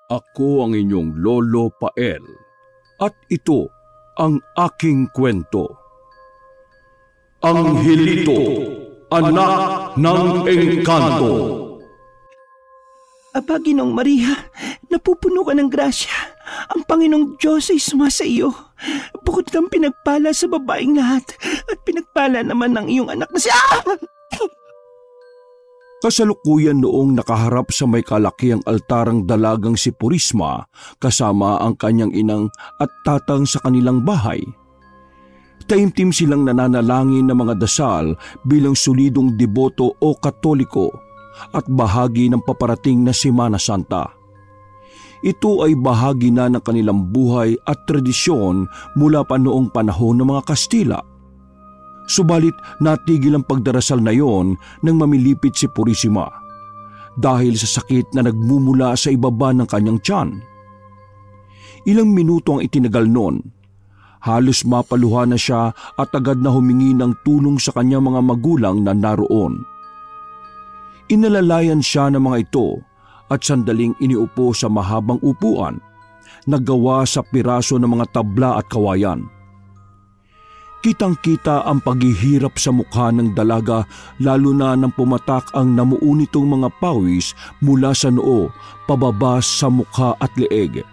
Ako ang inyong Lolo Pael at ito ang aking kwento. Angelito, anak ng engkanto. Aba, Ginoong Maria, napupuno ka ng grasya. Ang Panginoong Diyos ay sumasa iyo. Bukod kang pinagpala sa babaeng lahat at pinagpala naman ng iyong anak na siya. Kasalukuyan noong nakaharap sa may kalakihang altarang dalagang si Purisma kasama ang kanyang inang at tatang sa kanilang bahay. Taimtim silang nananalangin ng mga dasal bilang solidong deboto o katoliko at bahagi ng paparating na Semana Santa. Ito ay bahagi na ng kanilang buhay at tradisyon mula pa noong panahon ng mga Kastila. Subalit natigil ang pagdarasal na yon nang mamilipit si Purisima dahil sa sakit na nagmumula sa ibaba ng kanyang tiyan. Ilang minuto ang itinagal noon. Halos mapaluha na siya at agad na humingi ng tulong sa kanyang mga magulang na naroon. Inalalayan siya ng mga ito at sandaling iniupo sa mahabang upuan na gawa sa piraso ng mga tabla at kawayan. Kitang-kita ang paghihirap sa mukha ng dalaga lalo na nang pumatak ang namuunitong mga pawis mula sa noo pababa sa mukha at leeg.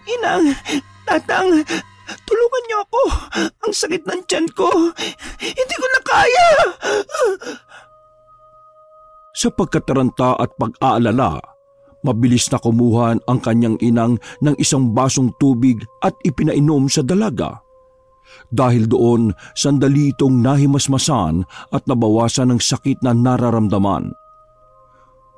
Inang, tatang, tulungan niyo ako. Ang sakit ng tiyan ko. Hindi ko na kaya. Sa pagkataranta at pag-aalala, mabilis na kumuha ang kanyang inang ng isang basong tubig at ipinainom sa dalaga. Dahil doon, sandali itong nahimasmasan at nabawasan ng sakit na nararamdaman.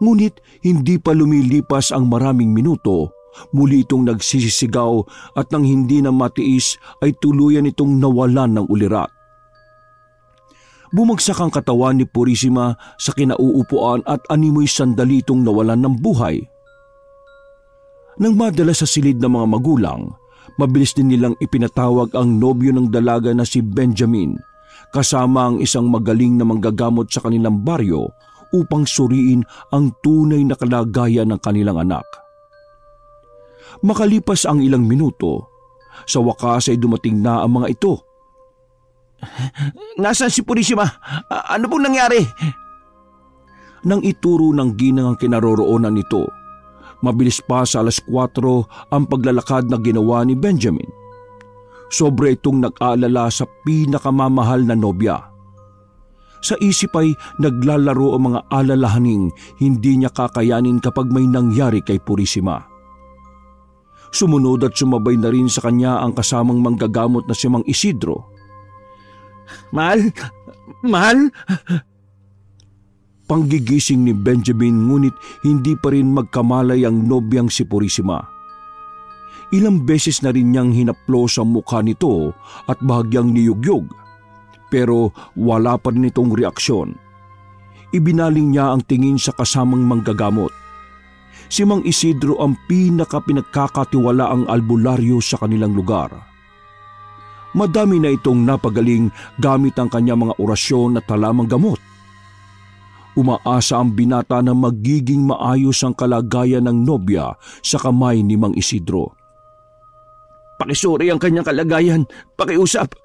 Ngunit hindi pa lumilipas ang maraming minuto, muli itong nagsisisigaw at nang hindi na matiis ay tuluyan itong nawalan ng ulirat. Bumagsak ang katawan ni Purisima sa kinauupuan at animoy sandali itong nawalan ng buhay. Nang madala sa silid ng mga magulang, mabilis din nilang ipinatawag ang nobyo ng dalaga na si Benjamin kasama ang isang magaling na manggagamot sa kanilang baryo upang suriin ang tunay na kalagayan ng kanilang anak. Makalipas ang ilang minuto, sa wakas ay dumating na ang mga ito. Nasaan si Purisima? Ano pong nangyari? Nang ituro ng ginang ang kinaroroonan nito, mabilis pa sa 4:00 ang paglalakad na ginawa ni Benjamin. Sobra itong nag-aalala sa pinakamamahal na nobya. Sa isip ay naglalaro ang mga alalahaning hindi niya kakayanin kapag may nangyari kay Purisima. Sumunod at sumabay na rin sa kanya ang kasamang manggagamot na si Mang Isidro. Mahal? Mahal? Panggigising ni Benjamin ngunit hindi pa rin magkamalay ang nobyang si Purisima. Ilang beses na rin niyang hinaplos ang mukha nito at bahagyang niyugyog, pero wala pa rin itong reaksyon. Ibinaling niya ang tingin sa kasamang manggagamot. Si Mang Isidro ang pinakapinagkakatiwalaang albularyo sa kanilang lugar. Madami na itong napagaling gamit ang kanyang mga orasyon at talamang gamot. Umaasa ang binata na magiging maayos ang kalagayan ng nobya sa kamay ni Mang Isidro. Pakisuri ang kanyang kalagayan, pakiusap.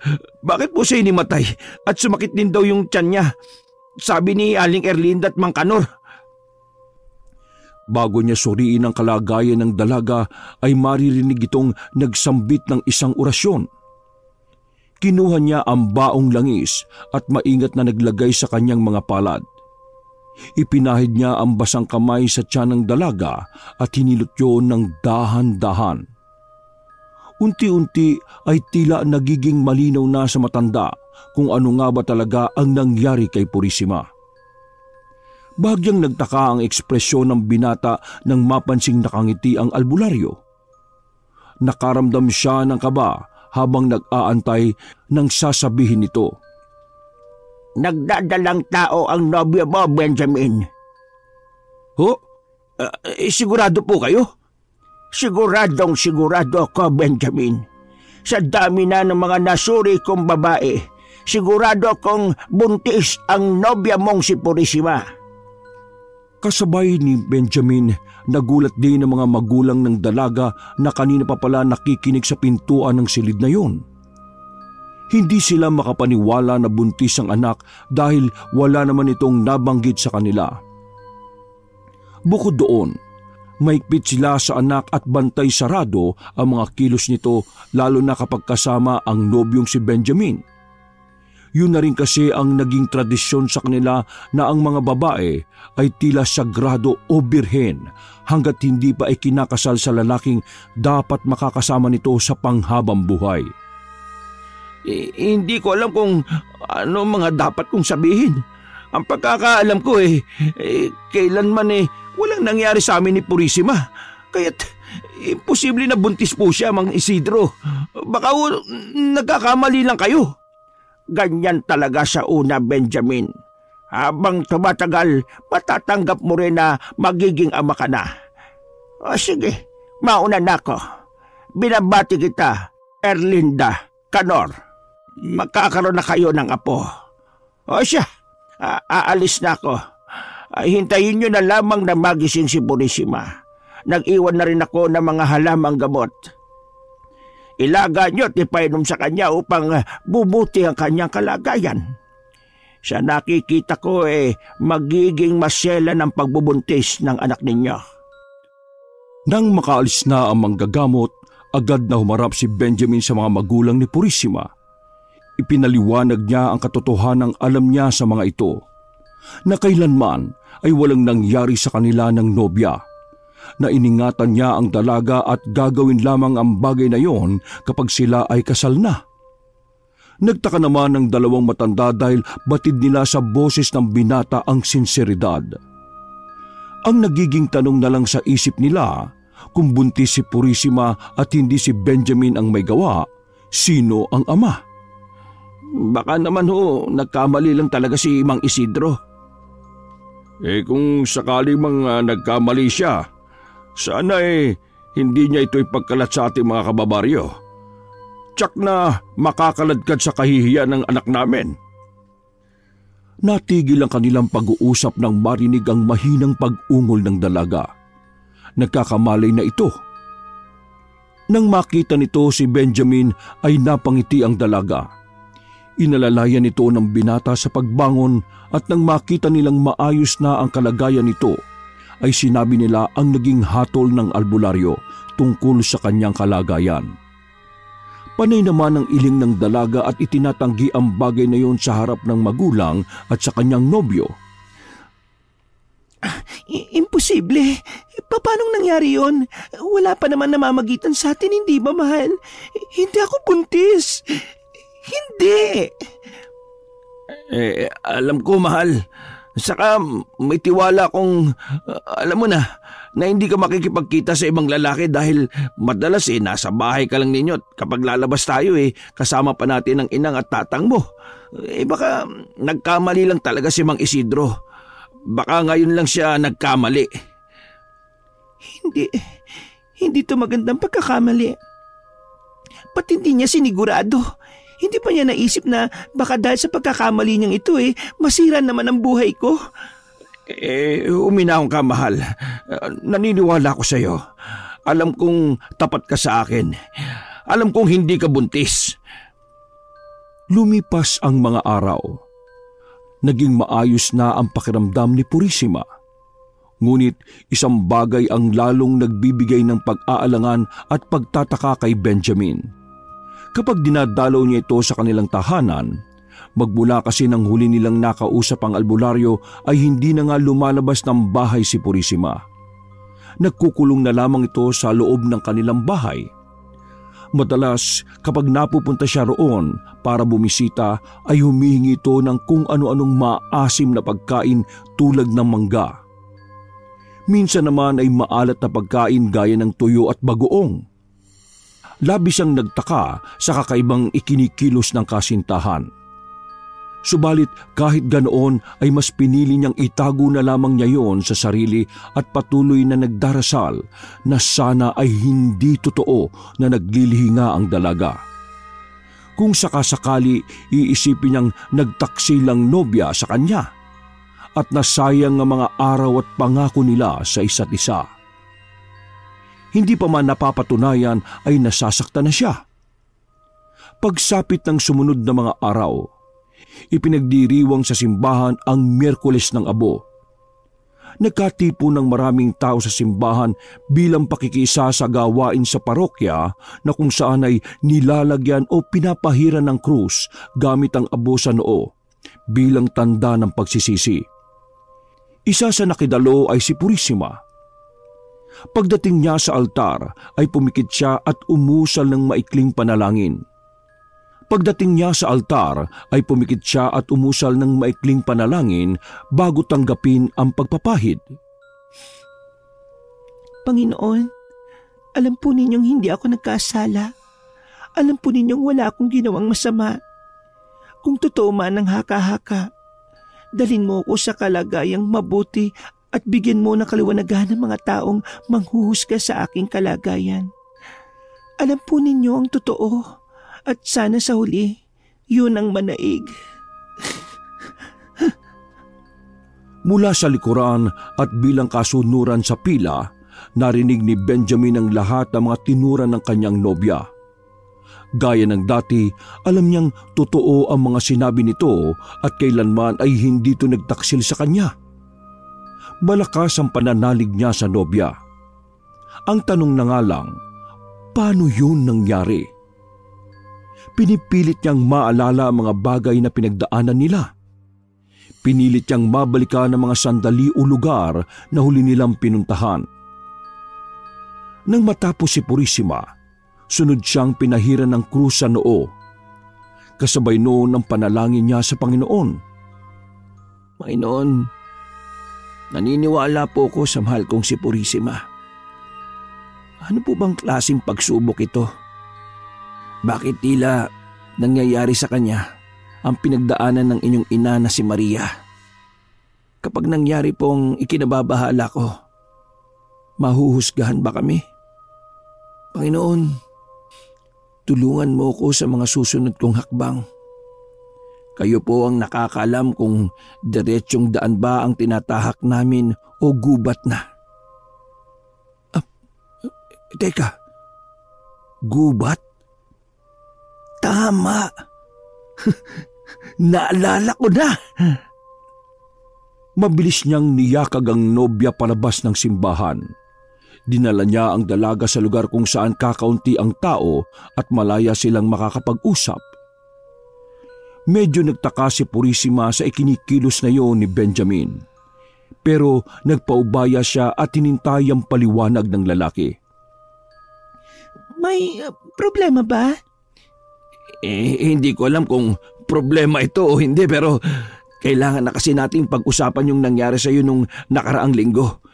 Bakit po siya inimatay at sumakit din daw yung tiyan niya? Sabi ni Aling Erlinda at Mang Kanor. Bago niya suriin ang kalagayan ng dalaga ay maririnig itong nagsambit ng isang orasyon. Kinuha niya ang baong langis at maingat na naglagay sa kanyang mga palad. Ipinahid niya ang basang kamay sa tiyan ng dalaga at hinilot yun ng dahan-dahan. Unti-unti ay tila nagiging malinaw na sa matanda kung ano nga ba talaga ang nangyari kay Purisima. Bahagyang nagtaka ang ekspresyon ng binata nang mapansing nakangiti ang albularyo. Nakaramdam siya ng kaba habang nag-aantay ng sasabihin nito. Nagdadalang tao ang nobyo mo, Benjamin. Ho? Sigurado po kayo? Siguradong sigurado ako, Benjamin. Sa dami na ng mga nasuri kong babae, sigurado akong buntis ang nobya mong si Purisima. Kasabay ni Benjamin, nagulat din ang mga magulang ng dalaga na kanina pa pala nakikinig sa pintuan ng silid na yon. Hindi sila makapaniwala na buntis ang anak dahil wala naman itong nabanggit sa kanila. Bukod doon, maigpit sila sa anak at bantay sarado ang mga kilos nito lalo na kapag kasama ang nobyong si Benjamin. Yun na rin kasi ang naging tradisyon sa kanila na ang mga babae ay tila sagrado o birhen hanggat hindi pa ay kinakasal sa lalaking dapat makakasama nito sa panghabang buhay. Hindi ko alam kung ano mga dapat kong sabihin. Ang pagkakaalam ko kailanman walang nangyari sa amin ni Purisima. Kaya't imposible na buntis po siya, Mang Isidro. Baka nagkakamali lang kayo. Ganyan talaga sa una, Benjamin. Habang tumatagal, matatanggap mo rin na magiging ama ka na. O sige, mauna na ako. Binabati kita, Erlinda, Kanor. Magkakaroon na kayo ng apo. O siya, aalis na ako. Hintayin nyo na lamang na magising si Purisima. Nag-iwan na rin ako ng mga halamang gamot. Ilaga nyo at ipainom sa kanya upang bubuti ang kanyang kalagayan. Sa nakikita ko magiging masela ng pagbubuntis ng anak ninyo. Nang makaalis na ang manggagamot, agad na humarap si Benjamin sa mga magulang ni Purisima. Ipinaliwanag niya ang katotohanang alam niya sa mga ito, na kailanman ay walang nangyari sa kanila ng nobya, na iningatan niya ang dalaga at gagawin lamang ang bagay na yon kapag sila ay kasal na. Nagtaka naman ang dalawang matanda dahil batid nila sa boses ng binata ang sinseridad. Ang nagiging tanong na lang sa isip nila, kung buntis si Purisima at hindi si Benjamin ang may gawa, sino ang ama? Baka naman nagkamali lang talaga si Mang Isidro. Kung sakali mang nagkamali siya, sana hindi niya ito ipagkalat sa ating mga kababaryo. Tsak na makakaladkad sa kahihiyan ng anak namin. Natigil ang kanilang pag-uusap nang marinig ang mahinang pag-ungol ng dalaga. Nagkakamalay na ito. Nang makita nito si Benjamin ay napangiti ang dalaga. Inalalayan nito ng binata sa pagbangon at nang makita nilang maayos na ang kalagayan nito, ay sinabi nila ang naging hatol ng albularyo tungkol sa kanyang kalagayan. Panay naman ang iling ng dalaga at itinatanggi ang bagay na yon sa harap ng magulang at sa kanyang nobyo. Imposible. Paanong nangyari yon? Wala pa naman namamagitan sa atin, hindi ba, mahal? Hindi ako buntis. Hindi. Alam ko, mahal. Saka may tiwala kong, alam mo na hindi ka makikipagkita sa ibang lalaki dahil madalas nasa bahay ka lang ninyo at kapag lalabas tayo kasama pa natin ang inang at tatang mo. Baka nagkamali lang talaga si Mang Isidro. Baka ngayon lang siya nagkamali. Hindi to magandang pagkakamali. Ba't hindi niya sinigurado? Hindi pa niya naisip na baka dahil sa pagkakamali niyang ito masira naman ang buhay ko. Uminahon ka, mahal. Naniniwala ko sa iyo. Alam kong tapat ka sa akin. Alam kong hindi ka buntis. Lumipas ang mga araw. Naging maayos na ang pakiramdam ni Purisima. Ngunit isang bagay ang lalong nagbibigay ng pag-aalangan at pagtataka kay Benjamin. Kapag dinadalaw niya ito sa kanilang tahanan, magmula kasi nang huli nilang nakausap ang albularyo ay hindi na nga lumalabas ng bahay si Purisima. Nagkukulong na lamang ito sa loob ng kanilang bahay. Madalas kapag napupunta siya roon para bumisita ay humihingi ito ng kung ano-anong maasim na pagkain tulad ng mangga. Minsan naman ay maalat na pagkain gaya ng tuyo at bagoong. Labis ang nagtaka sa kakaibang ikinikilos ng kasintahan. Subalit kahit ganoon ay mas pinili niyang itago na lamang niya yon sa sarili at patuloy na nagdarasal na sana ay hindi totoo na naglilihinga ang dalaga. Kung sakasakali iisipin niyang nagtaksi lang nobya sa kanya, at nasayang ang mga araw at pangako nila sa isa't isa. Hindi pa man napapatunayan ay nasasaktan na siya. Pagsapit ng sumunod na mga araw, ipinagdiriwang sa simbahan ang Miyerkules ng Abo. Nagkatipo ng maraming tao sa simbahan bilang pakikisa sa gawain sa parokya na kung saan ay nilalagyan o pinapahiran ng krus gamit ang abo sa noo bilang tanda ng pagsisisi. Isa sa nakidalo ay si Purisima. Pagdating niya sa altar ay pumikit siya at umusal ng maikling panalangin. Pagdating niya sa altar ay pumikit siya at umusal ng maikling panalangin bago tanggapin ang pagpapahid. Panginoon, alam po ninyong hindi ako nagkasala. Alam po ninyong wala akong ginawang masama. Kung totoo man ang haka-haka, dalhin mo ko sa kalagayang mabuti at bigyan mo ng kaliwanagan ng mga taong manghuhusga sa aking kalagayan. Alam po ninyo ang totoo. At sana sa huli, yun ang manaig. Mula sa likuran at bilang kasunuran sa pila, narinig ni Benjamin ang lahat ng mga tinura ng kanyang nobya. Gaya ng dati, alam niyang totoo ang mga sinabi nito at kailanman ay hindi ito nagtaksil sa kanya. Malakas ang pananalig niya sa nobya. Ang tanong na nga lang, paano yun nangyari? Pinipilit niyang maalala ang mga bagay na pinagdaanan nila. Pinilit niyang mabalikan ang mga sandali o lugar na huli nilang pinuntahan. Nang matapos si Purisima, sunod siyang pinahiran ng krus sa noo. Kasabay noon ang panalangin niya sa Panginoon. Panginoon, naniniwala po ko sa mahal kong si Purisima. Ano po bang klaseng pagsubok ito? Bakit tila nangyayari sa kanya ang pinagdaanan ng inyong ina na si Maria? Kapag nangyari pong ikinababahala ko, mahuhusgahan ba kami? Panginoon, tulungan mo ko sa mga susunod kong hakbang. Kayo po ang nakakaalam kung diretsyong daan ba ang tinatahak namin o gubat na. Teka, gubat? Tama. Naalala ko na. Mabilis niyang niyakag ang nobya palabas ng simbahan. Dinala niya ang dalaga sa lugar kung saan kakaunti ang tao at malaya silang makakapag-usap. Medyo nagtaka si Purisima sa ikinikilos na iyon ni Benjamin. Pero nagpaubaya siya at hinintay ang paliwanag ng lalaki. May problema ba? Hindi ko alam kung problema ito o hindi, pero kailangan na kasi nating pag-usapan yung nangyari sa iyo nung nakaraang linggo.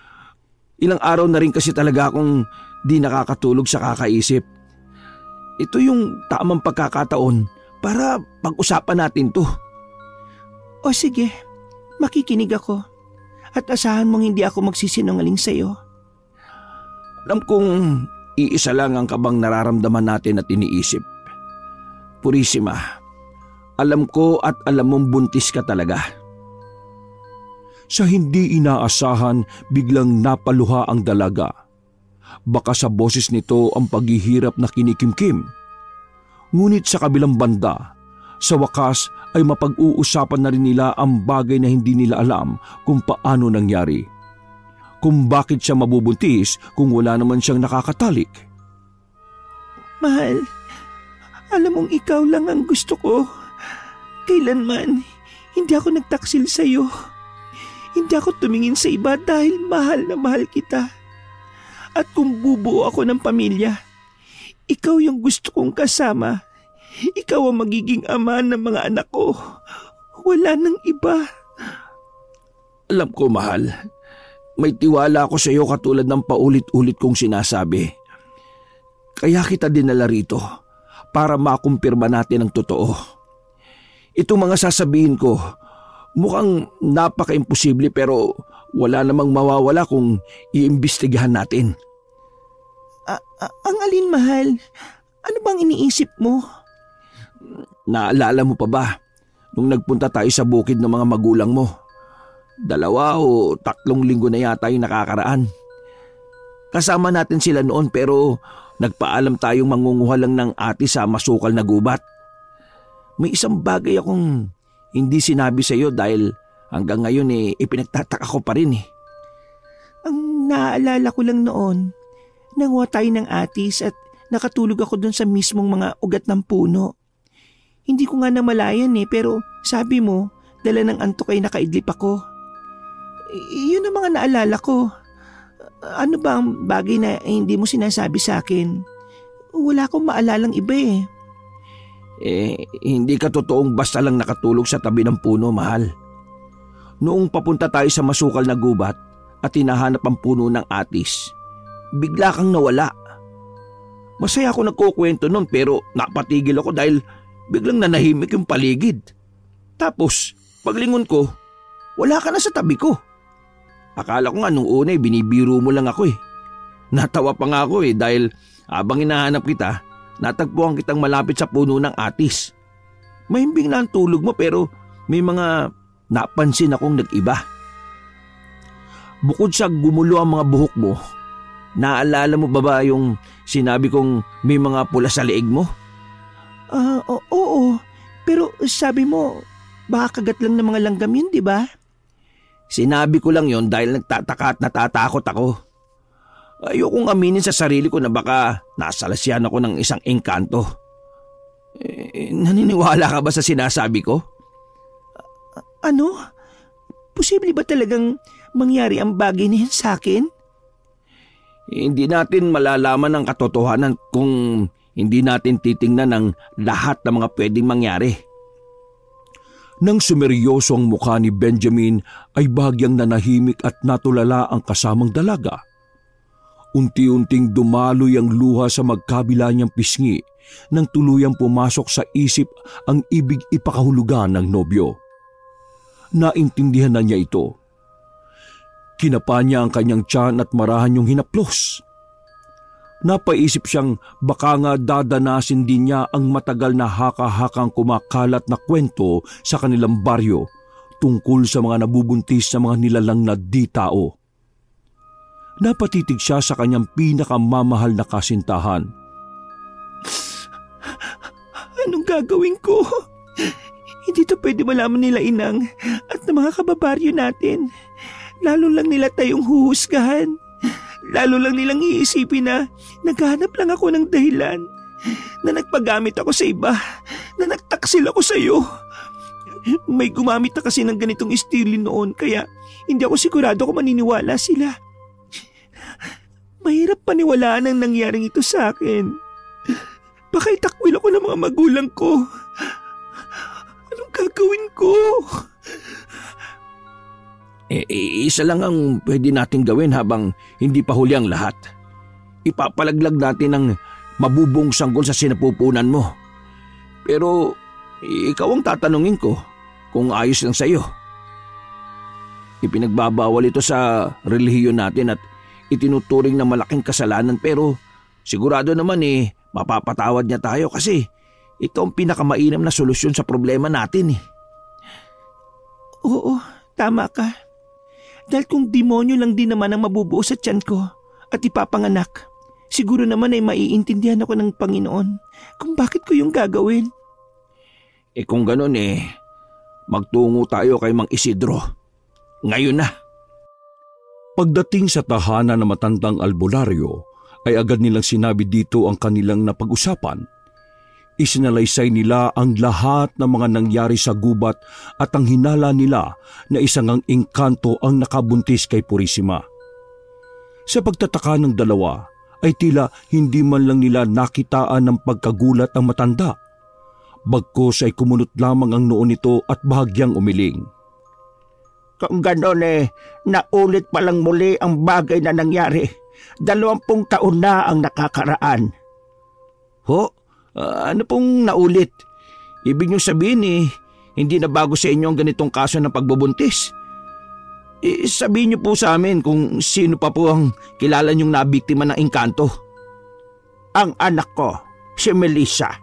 Ilang araw na rin kasi talaga akong di nakakatulog sa kakaisip. Ito yung tamang pagkakataon para pag-usapan natin to. O sige, makikinig ako. At asahan mong hindi ako magsisinungaling sa iyo. Alam kong iisa lang ang kabang nararamdaman natin at iniisip. Purisima, alam ko at alam mong buntis ka talaga. Sa hindi inaasahan, biglang napaluha ang dalaga. Baka sa boses nito ang paghihirap na kinikimkim. Ngunit sa kabilang banda, sa wakas ay mapag-uusapan na rin nila ang bagay na hindi nila alam kung paano nangyari. Kung bakit siya mabubuntis kung wala naman siyang nakakatalik. Mahal, alam mong ikaw lang ang gusto ko. Kailanman, hindi ako nagtaksil sa iyo. Hindi ako tumingin sa iba dahil mahal na mahal kita. At kung bubuo ako ng pamilya, ikaw yung gusto kong kasama. Ikaw ang magiging ama ng mga anak ko. Wala nang iba. Alam ko, mahal. May tiwala ako sa iyo katulad ng paulit-ulit kong sinasabi. Kaya kita dinala rito para makumpirma natin ang totoo. Itong mga sasabihin ko, mukhang napaka-imposible pero wala namang mawawala kung iimbestigahan natin. Ang alin, mahal? Ano bang iniisip mo? Naalala mo pa ba nung nagpunta tayo sa bukid ng mga magulang mo? 2 o 3 linggo na yata yung nakakaraan. Kasama natin sila noon pero nagpaalam tayong mangunguha lang ng ati sa masukal na gubat. May isang bagay akong hindi sinabi sa iyo dahil hanggang ngayon ipinagtataka ko pa rin. Ang naaalala ko lang noon, nanguha tayo ng atis at nakatulog ako dun sa mismong mga ugat ng puno. Hindi ko nga namalayan pero sabi mo, dala ng antok ay nakaidlip ako. Iyon ang mga naalala ko. Ano ba ang bagay na hindi mo sinasabi sa akin? Wala akong maalalang iba. Hindi ka totoong basta lang nakatulog sa tabi ng puno, mahal. Noong papunta tayo sa masukal na gubat at hinahanap ang puno ng atis, bigla kang nawala. Masaya ako nagkukwento nun pero napatigil ako dahil biglang nanahimik yung paligid. Tapos paglingon ko, wala ka na sa tabi ko. Akala ko nga nung una binibiro mo lang ako. Natawa pa nga ako dahil habang hinahanap kita, natagpuan kitang malapit sa puno ng atis. Mahimbing na ang tulog mo pero may mga napansin akong nag-iba. Bukod sa gumulo ang mga buhok mo, naalala mo ba yung sinabi kong may mga pula sa leeg mo? Oo. Pero sabi mo, baka kagat lang ng mga langgam yun, di ba? Sinabi ko lang yon dahil nagtataka at natatakot ako. Ayokong aminin sa sarili ko na baka nasalasyan ako ng isang engkanto. Naniniwala ka ba sa sinasabi ko? Ano? Posible ba talagang mangyari ang bagay na yan sa akin? Hindi natin malalaman ang katotohanan kung hindi natin titingnan ang lahat ng mga pwedeng mangyari. Nang sumeryoso ang mukha ni Benjamin ay bahagyang nanahimik at natulala ang kasamang dalaga. Unti-unting dumaloy ang luha sa magkabila niyang pisngi nang tuluyang pumasok sa isip ang ibig ipakahulugan ng nobyo. Naintindihan na niya ito. Kinapa niya ang kanyang tiyan at marahan yung hinaplos. Napaisip siyang baka nga dadanasin din niya ang matagal na haka-hakang kumakalat na kwento sa kanilang baryo tungkol sa mga nabubuntis na mga nilalang na di-tao. Napatitig siya sa kanyang pinakamamahal na kasintahan. Anong gagawin ko? Hindi to pwede malaman nila, Inang, at ng mga kababaryo natin. Lalo lang nila tayong huhusgahan. Lalo lang nilang iisipin na naghahanap lang ako ng dahilan, na nagpagamit ako sa iba, na nagtaksil ako sa iyo. May gumamit na kasi ng ganitong estilo noon kaya hindi ako sigurado kung maniniwala sila. Mahirap paniwalaan ang nangyaring ito sa akin. Baka itakwil ako ng mga magulang ko. Anong gagawin ko? Isa lang ang pwede nating gawin habang hindi pa huli ang lahat. Ipapalaglag natin ang mabubong sanggol sa sinapupunan mo. Pero ikaw ang tatanungin ko kung ayos lang sa iyo. Ipinagbabawal ito sa relihiyon natin at itinuturing na malaking kasalanan pero sigurado naman mapapatawad niya tayo kasi ito ang pinakamainam na solusyon sa problema natin. Oo, tama ka. Dahil kung demonyo lang din naman ang mabubuo sa tiyan ko at ipapanganak, siguro naman ay maiintindihan ako ng Panginoon kung bakit ko yung gagawin. Kung ganun magtungo tayo kay Mang Isidro. Ngayon na. Pagdating sa tahanan ng matandang albularyo, ay agad nilang sinabi dito ang kanilang napag-usapan. Isinalaysay nila ang lahat ng mga nangyari sa gubat at ang hinala nila na isang ang engkanto ang nakabuntis kay Purisima. Sa pagtataka ng dalawa ay tila hindi man lang nila nakitaan ng pagkagulat ang matanda. Bagkus ay kumunot lamang ang noo nito at bahagyang umiling. Kung gano'n naulit palang muli ang bagay na nangyari. 20 taon na ang nakakaraan. Ho? Ano pong naulit? Ibig niyo sabihin hindi na bago sa inyo ang ganitong kaso ng pagbubuntis. Sabihin niyo po sa amin kung sino pa po ang kilala niyong nabiktima ng engkanto. Ang anak ko, si Melissa.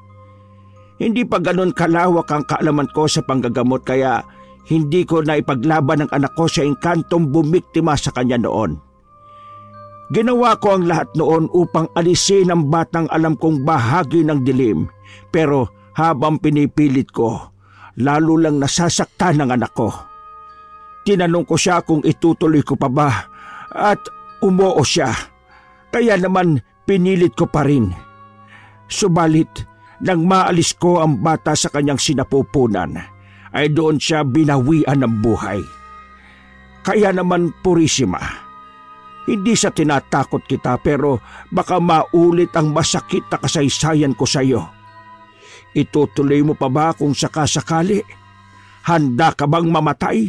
Hindi pa ganun kalawak ang kaalaman ko sa panggagamot kaya hindi ko na ipaglaban ang anak ko sa engkantong bumiktima sa kanya noon. Ginawa ko ang lahat noon upang alisin ang batang alam kong bahagi ng dilim, pero habang pinipilit ko, lalo lang nasasaktan ang anak ko. Tinanong ko siya kung itutuloy ko pa ba at umoo siya. Kaya naman pinilit ko pa rin. Subalit nang maalis ko ang bata sa kanyang sinapupunan, ay doon siya binawian ng buhay. Kaya naman Purisima, hindi sa tinatakot kita pero baka maulit ang masakit na kasaysayan ko sa iyo. Itutuloy mo pa ba kung sakasakali? Handa ka bang mamatay?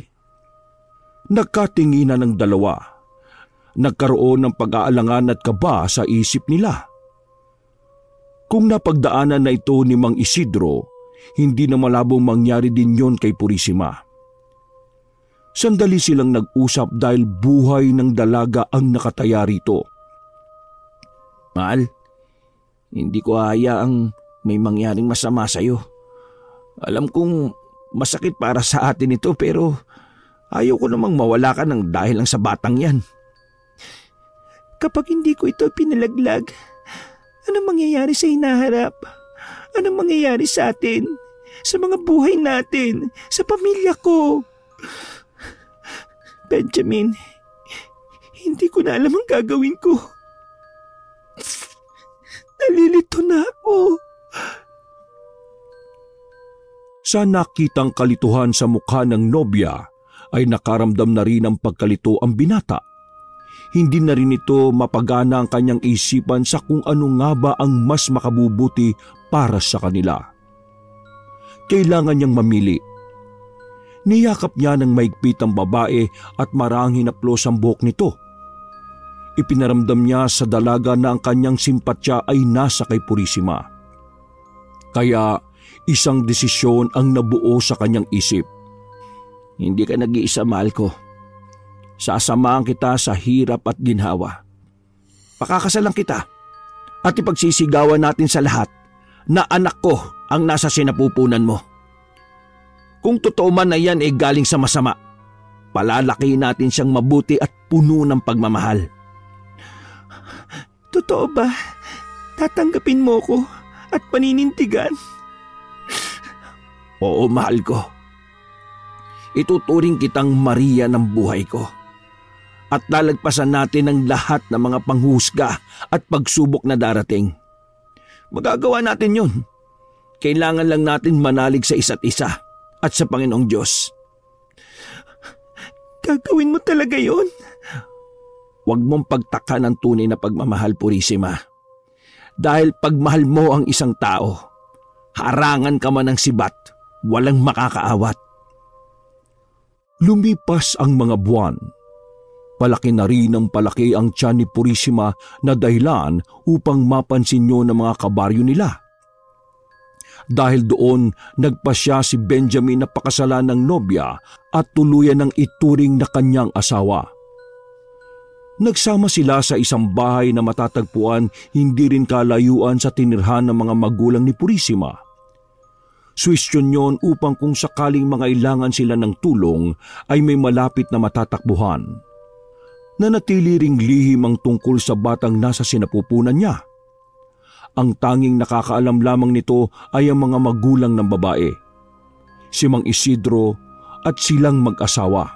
Nagkatinginan ng dalawa. Nagkaroon ng pag-aalangan at kaba sa isip nila. Kung napagdaanan na ito ni Mang Isidro, hindi na malabong mangyari din yon kay Purisima. Sandali silang nag-usap dahil buhay ng dalaga ang nakataya rito. Mahal, hindi ko hayaang may mangyaring masama sa iyo. Alam kong masakit para sa atin ito pero ayaw ko namang mawala ka ng dahil lang sa batang yan. Kapag hindi ko ito pinalaglag, anong mangyayari sa hinaharap? Anong mangyayari sa atin? Sa mga buhay natin? Sa pamilya ko? Benjamin, hindi ko na alam ang gagawin ko. Nalilito na ako. Sa nakitang kalituhan sa mukha ng nobya, ay nakaramdam na rin ng pagkalito ang binata. Hindi na rin ito mapagana ang kanyang isipan sa kung ano nga ba ang mas makabubuti para sa kanila. Kailangan niyang mamili. Niyakap niya ng maigpit ang babae at marang hinaplos ang buhok nito. Ipinaramdam niya sa dalaga na ang kanyang simpatya ay nasa kay Purisima. Kaya isang desisyon ang nabuo sa kanyang isip. Hindi ka nag-iisa, mahal ko. Sasamahan kita sa hirap at ginhawa. Pakakasalan kita at ipagsisigawan natin sa lahat na anak ko ang nasa sinapupunan mo. Kung totoo man na yan ay galing sa masama, palalaki natin siyang mabuti at puno ng pagmamahal. Totoo ba? Tatanggapin mo ko at paninindigan? Oo, mahal ko. Ituturing kitang Maria ng buhay ko. At lalagpasan natin ang lahat ng mga panghusga at pagsubok na darating. Magagawa natin yun. Kailangan lang natin manalig sa isa't isa at sa Panginoong Diyos. Gagawin mo talaga yun? Huwag mong pagtaka ng tunay na pagmamahal, Purisima. Dahil pagmahal mo ang isang tao, harangan ka man ng sibat, walang makakaawat. Lumipas ang mga buwan. Palaki na rin ang palaki ang tiyan ni Purisima na dahilan upang mapansin niyo ng mga kabaryo nila. Dahil doon, nagpasya si Benjamin na pakasalan ng nobya at tuluyan ng ituring na kanyang asawa. Nagsama sila sa isang bahay na matatagpuan hindi rin kalayuan sa tinirhan ng mga magulang ni Purisima. Suwestyon yon upang kung sakaling mangailangan sila ng tulong ay may malapit na matatakbuhan. Nanatili ring lihim ang tungkol sa batang nasa sinapupunan niya. Ang tanging nakakaalam lamang nito ay ang mga magulang ng babae, si Mang Isidro at silang mag-asawa.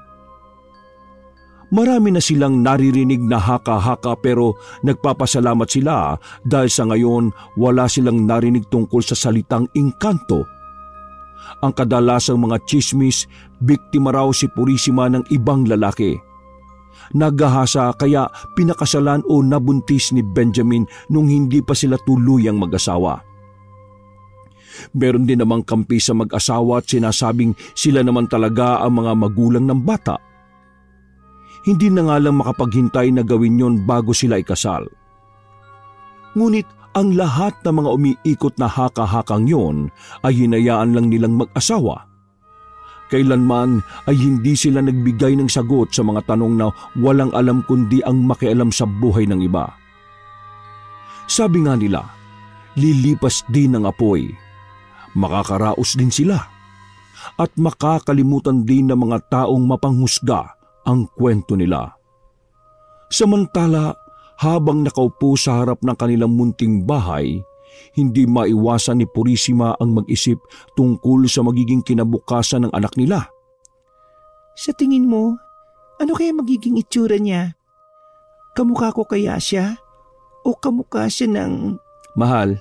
Marami na silang naririnig na haka-haka pero nagpapasalamat sila dahil sa ngayon wala silang narinig tungkol sa salitang engkanto. Ang kadalasang mga chismis, biktima raw si Purisima ng ibang lalaki. Naghahasa kaya pinakasalan o nabuntis ni Benjamin nung hindi pa sila tuluyang mag-asawa. Meron din namang kampi sa mag-asawa at sinasabing sila naman talaga ang mga magulang ng bata. Hindi na nga lang makapaghintay na gawin yon bago sila ikasal. Ngunit ang lahat ng mga umiikot na haka-hakang yon ay hinayaan lang nilang mag-asawa. Kailanman ay hindi sila nagbigay ng sagot sa mga tanong na walang alam kundi ang makialam sa buhay ng iba. Sabi nga nila, lilipas din ang apoy. Makakaraos din sila. at makakalimutan din ng mga taong mapanghusga ang kwento nila. Samantala, habang nakaupo sa harap ng kanilang munting bahay, hindi maiwasan ni Purisima ang mag-isip tungkol sa magiging kinabukasan ng anak nila. Sa tingin mo, ano kaya magiging itsura niya? Kamukha ko kaya siya? O kamukha siya ng... Mahal,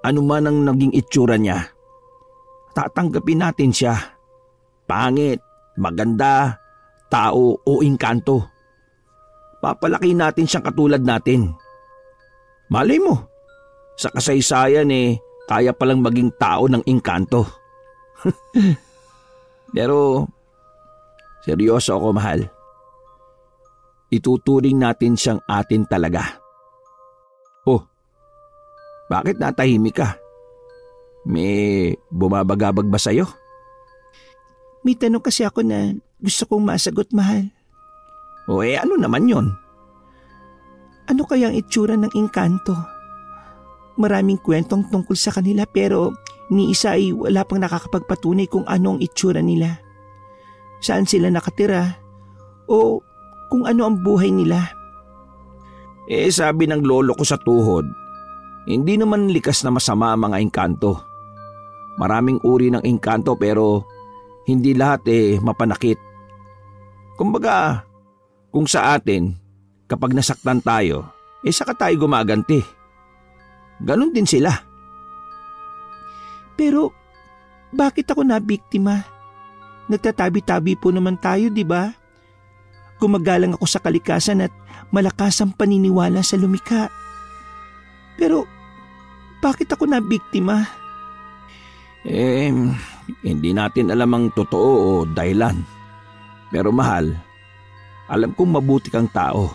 ano man ang naging itsura niya, tatanggapin natin siya. Pangit, maganda, tao o engkanto. Papalaki natin siyang katulad natin. Malay mo, sa kasaysayan kaya palang maging tao ng engkanto. Pero, seryoso ako, mahal. Ituturing natin siyang atin talaga. Oh, bakit natahimik ka? May bumabagabag ba sa'yo? May tanong kasi ako na gusto kong masagot, mahal. O ano naman yon? Ano kaya ang itsura ng engkanto? Maraming kwentong tungkol sa kanila pero ni isa ay wala pang nakakapagpatunay kung ano ang itsura nila. Saan sila nakatira? O kung ano ang buhay nila? Sabi ng lolo ko sa tuhod, hindi naman likas na masama ang mga engkanto. Maraming uri ng engkanto pero hindi lahat mapanakit. Kumbaga, kung sa atin, kapag nasaktan tayo, saka tayo gumaganti. Ganon din sila. Pero, bakit ako nabiktima? Nagtatabi-tabi po naman tayo, di ba? Gumagalang ako sa kalikasan at malakas ang paniniwala sa lumikha. Pero, bakit ako nabiktima? Hindi natin alam ang totoo o dahilan. Pero mahal, alam kong mabuti kang tao.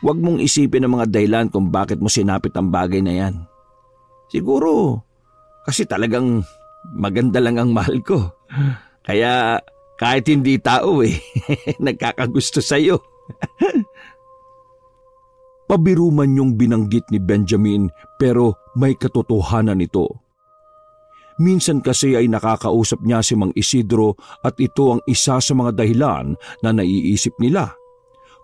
Huwag mong isipin ang mga dahilan kung bakit mo sinapit ang bagay na yan. Siguro, kasi talagang maganda lang ang mahal ko. Kaya kahit hindi tao nagkakagusto sa'yo. Pabiru man yung binanggit ni Benjamin pero may katotohanan ito. Minsan kasi ay nakakausap niya si Mang Isidro at ito ang isa sa mga dahilan na naiisip nila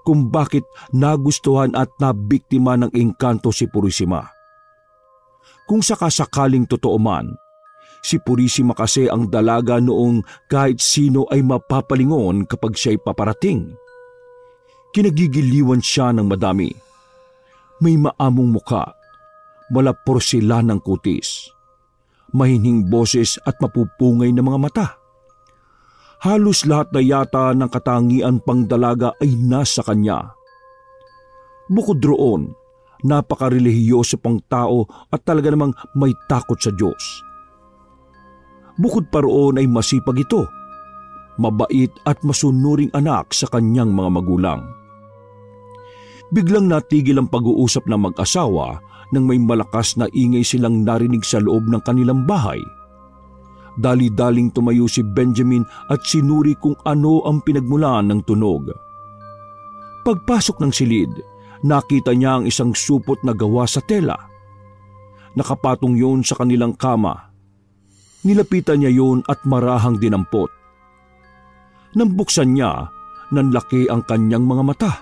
kung bakit nagustuhan at nabiktima ng engkanto si Purisima. Kung sakasakaling totoo man, si Purisima kasi ang dalaga noong kahit sino ay mapapalingon kapag siya'y paparating. Kinagigiliwan siya ng madami. May maamong muka, malapor sila ng kutis, mahinhing boses at mapupungay na mga mata. Halos lahat na yata ng katangian pang dalaga ay nasa kanya. Bukod roon, napakarelihiyoso pang tao at talaga namang may takot sa Diyos. Bukod pa roon ay masipag ito, mabait at masunuring anak sa kanyang mga magulang. Biglang natigil ang pag-uusap ng mag-asawa nang may malakas na ingay silang narinig sa loob ng kanilang bahay. Dali-daling tumayo si Benjamin at sinuri kung ano ang pinagmulan ng tunog. Pagpasok ng silid, nakita niya ang isang supot na gawa sa tela. Nakapatong yun sa kanilang kama. Nilapitan niya yun at marahang dinampot. Nang buksan niya, nanlaki ang kanyang mga mata.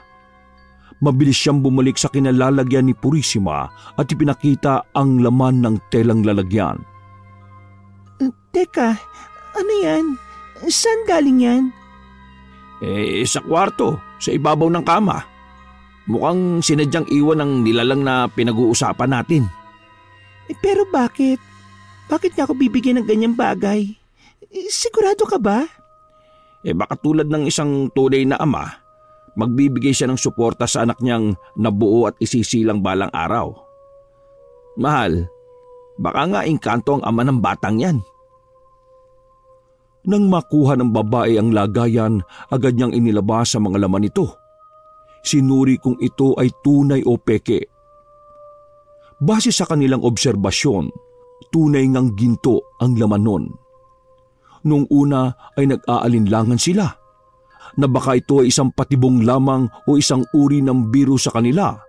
Mabilis siyang bumalik sa kinalalagyan ni Purisima at ipinakita ang laman ng telang lalagyan. Teka, ano yan? Saan galing yan? Sa kwarto, sa ibabaw ng kama. Mukhang sinadyang iwan ng nilalang na pinag-uusapan natin. Pero bakit? Bakit niya ako bibigyan ng ganyang bagay? Sigurado ka ba? Baka tulad ng isang tunay na ama, magbibigay siya ng suporta sa anak niyang nabuo at isisilang balang araw. Mahal, baka nga engkanto ang ama ng batang yan. Nang makuha ng babae ang lagayan, agad niyang inilabas sa mga laman nito. Sinuri kung ito ay tunay o peke. Base sa kanilang obserbasyon, tunay ngang ginto ang laman nun. Noong una ay nag-aalinlangan sila na baka ito ay isang patibong lamang o isang uri ng biro sa kanila.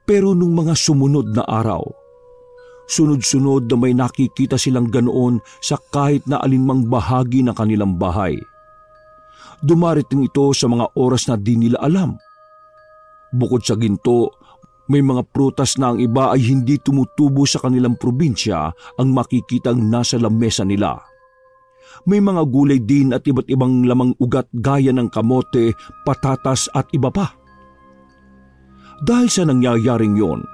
Pero nung mga sumunod na araw, Sunod-sunod na may nakikita silang ganoon sa kahit na alinmang bahagi ng kanilang bahay. Dumarating ito sa mga oras na di nila alam. Bukod sa ginto, may mga prutas na ang iba ay hindi tumutubo sa kanilang probinsya ang makikitang nasa lamesa nila. May mga gulay din at iba't ibang lamang ugat gaya ng kamote, patatas at iba pa. Dahil sa nangyayaring yon,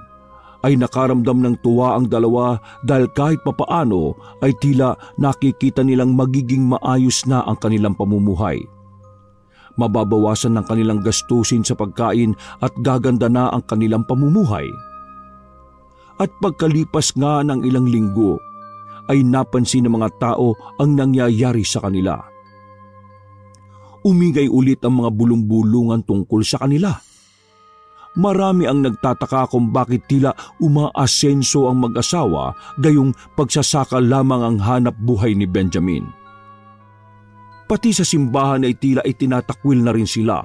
ay nakaramdam ng tuwa ang dalawa dahil kahit papaano ay tila nakikita nilang magiging maayos na ang kanilang pamumuhay. Mababawasan ng kanilang gastusin sa pagkain at gaganda na ang kanilang pamumuhay. At pagkalipas nga ng ilang linggo, ay napansin ng mga tao ang nangyayari sa kanila. Umingay ulit ang mga bulong-bulungan tungkol sa kanila. Marami ang nagtataka kung bakit tila umaasenso ang mag-asawa gayong pagsasaka lamang ang hanap buhay ni Benjamin. Pati sa simbahan ay tila itinatakwil na rin sila.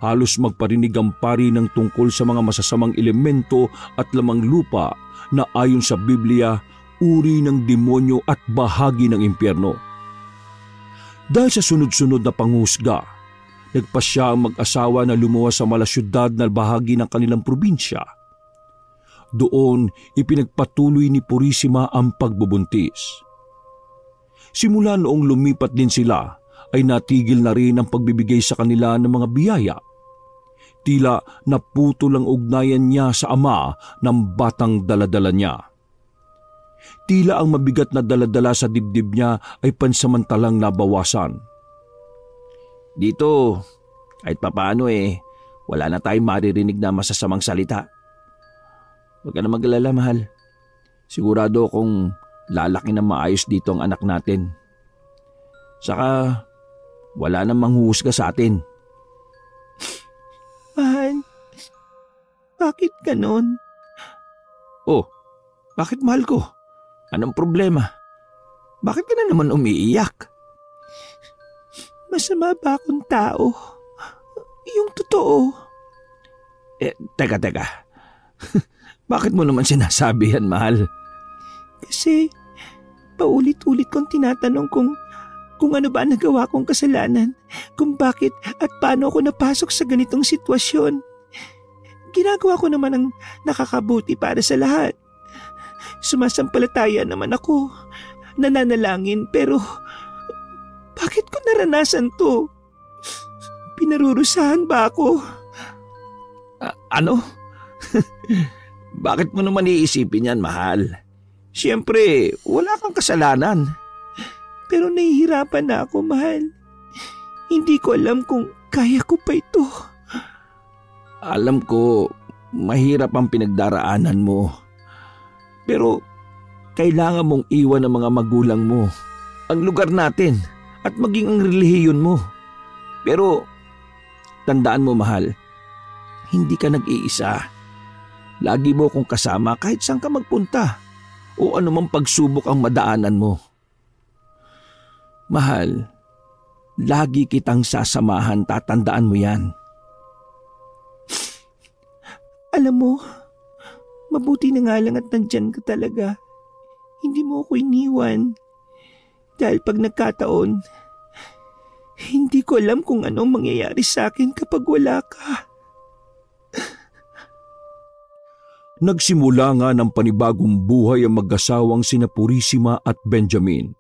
Halos magparinig ang pari ng tungkol sa mga masasamang elemento at lamang lupa na ayon sa Biblia, uri ng demonyo at bahagi ng impyerno. Dahil sa sunod-sunod na panghusga, nagpasya ang mag-asawa na lumuwas sa malasyudad na bahagi ng kanilang probinsya. Doon, ipinagpatuloy ni Purisima ang pagbubuntis. Simula noong lumipat din sila, ay natigil na rin ang pagbibigay sa kanila ng mga biyaya. Tila naputol ang ugnayan niya sa ama ng batang daladala niya. Tila ang mabigat na daladala sa dibdib niya ay pansamantalang nabawasan. Dito, kahit papaano wala na tayong maririnig na masasamang salita. Huwag ka na mag-alala, mahal. Sigurado akong lalaki na maayos dito ang anak natin. Saka, wala nang manghuhusga sa atin. Mahal, bakit ganon? Oh, bakit mahal ko? Anong problema? Bakit ka na naman umiiyak? Masama ba akong tao? Yung totoo. Teka. Bakit mo naman sinasabi yan, mahal? Kasi paulit-ulit kong tinatanong kung ano ba nagawa kong kasalanan, kung bakit at paano ako napasok sa ganitong sitwasyon. Ginagawa ko naman ang nakakabuti para sa lahat. Sumasampalataya naman ako, nananalangin, pero bakit ko naranasan to? Pinarurusahan ba ako? Ano? Bakit mo naman iisipin yan, mahal? Siyempre, wala kang kasalanan. Pero nahihirapan na ako, mahal. Hindi ko alam kung kaya ko pa ito. Alam ko, mahirap ang pinagdaraanan mo. Pero, kailangan mong iwan ang mga magulang mo, ang lugar natin, at maging ang relihiyon mo. Pero, tandaan mo, mahal, hindi ka nag-iisa. Lagi mo akong kasama kahit saan ka magpunta o anumang pagsubok ang madaanan mo. Mahal, lagi kitang sasamahan, tatandaan mo yan. Alam mo, mabuti na nga lang at nandyan ka talaga. Hindi mo ako iniwan. Dahil pag nagkataon, hindi ko alam kung anong mangyayari sa akin kapag wala ka. Nagsimula nga ng panibagong buhay ang mag-asawang sina Purisima at Benjamin.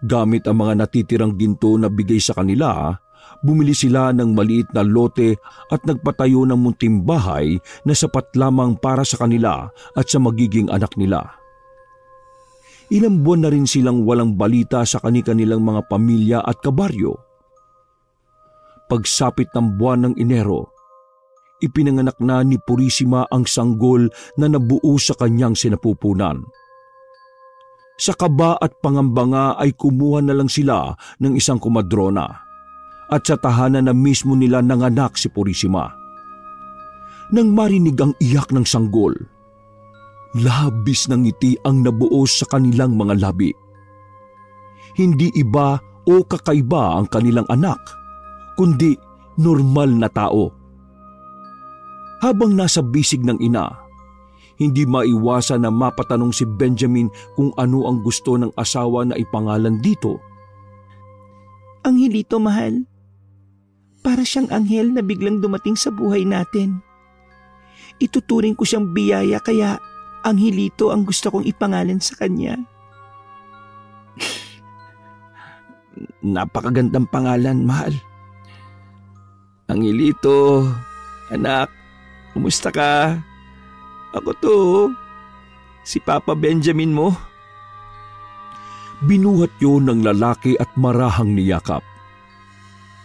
Gamit ang mga natitirang ginto na bigay sa kanila, bumili sila ng maliit na lote at nagpatayo ng munting bahay na sapat lamang para sa kanila at sa magiging anak nila. Ilang buwan na rin silang walang balita sa kani-kanilang mga pamilya at kabaryo. Pagsapit ng buwan ng Enero, ipinanganak na ni Purisima ang sanggol na nabuo sa kanyang sinapupunan. Sa kaba at pangamba nga ay kumuha na lang sila ng isang kumadrona at sa tahanan na mismo nila nanganak si Purisima. Nang marinig ang iyak ng sanggol, labis ng ngiti ang nabuos sa kanilang mga labi. Hindi iba o kakaiba ang kanilang anak, kundi normal na tao. Habang nasa bisig ng ina, hindi maiwasan na mapatanong si Benjamin kung ano ang gusto ng asawa na ipangalan dito. Angelito, mahal. Para siyang anghel na biglang dumating sa buhay natin. Ituturing ko siyang biyaya kaya Angelito ang gusto kong ipangalan sa kanya. Napakagandang pangalan, mahal. Angelito, anak, kumusta ka? Ako to, si Papa Benjamin mo. Binuhat yun ng lalaki at marahang niyakap.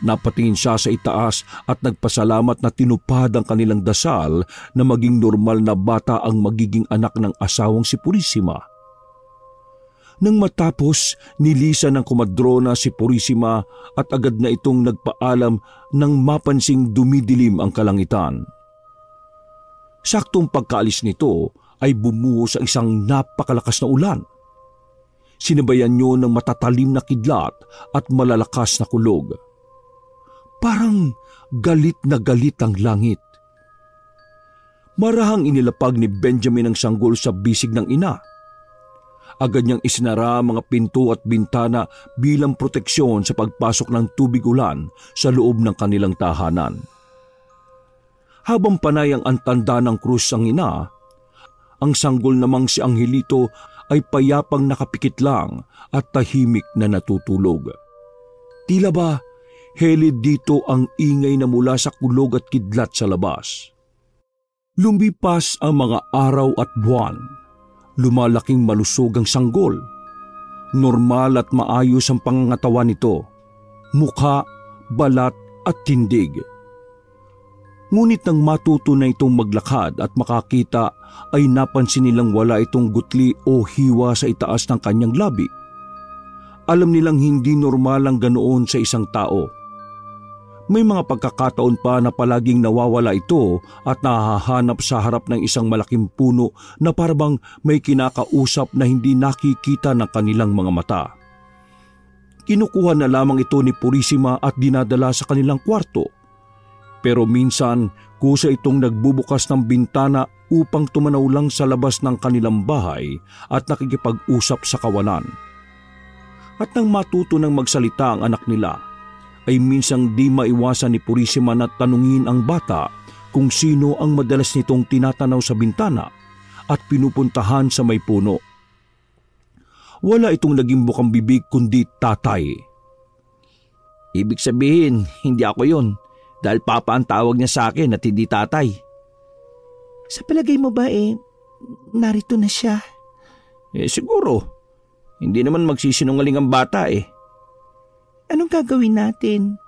Napatingin siya sa itaas at nagpasalamat na tinupad ang kanilang dasal na maging normal na bata ang magiging anak ng asawang si Purisima. Nang matapos, nilisan ng komadrona si Purisima at agad na itong nagpaalam nang mapansing dumidilim ang kalangitan. Saktong pagkaalis nito ay bumuhos ang isang napakalakas na ulan. Sinabayan niyo ng matatalim na kidlat at malalakas na kulog. Parang galit na galit ang langit. Marahang inilapag ni Benjamin ang sanggol sa bisig ng ina. Agad niyang isinara ang mga pinto at bintana bilang proteksyon sa pagpasok ng tubig ulan sa loob ng kanilang tahanan. Habang panay ang antanda ng krus ang ina, ang sanggol namang si Angelito ay payapang nakapikit lang at tahimik na natutulog. Tila ba helid dito ang ingay na mula sa kulog at kidlat sa labas. Lumipas ang mga araw at buwan. Lumalaking malusog ang sanggol. Normal at maayos ang pangangatawan nito. Mukha, balat at tindig. Ngunit nang matuto na itong maglakad at makakita ay napansin nilang wala itong gutli o hiwa sa itaas ng kanyang labi. Alam nilang hindi normal ang ganoon sa isang tao. May mga pagkakataon pa na palaging nawawala ito at nahahanap sa harap ng isang malaking puno na parabang may kinakausap na hindi nakikita ng kanilang mga mata. Kinukuha na lamang ito ni Purisima at dinadala sa kanilang kwarto. Pero minsan kusa itong nagbubukas ng bintana upang tumanaw lang sa labas ng kanilang bahay at nakikipag-usap sa kawalan. At nang matuto ng magsalita ang anak nila, ay minsang di maiwasan ni Purisima na tanungin ang bata kung sino ang madalas nitong tinatanaw sa bintana at pinupuntahan sa may puno. Wala itong naging bukang bibig kundi tatay. Ibig sabihin, hindi ako yon dahil papa ang tawag niya sa akin at hindi tatay. Sa palagay mo ba narito na siya? Siguro. Hindi naman magsisinungaling ang bata eh. Anong gagawin natin?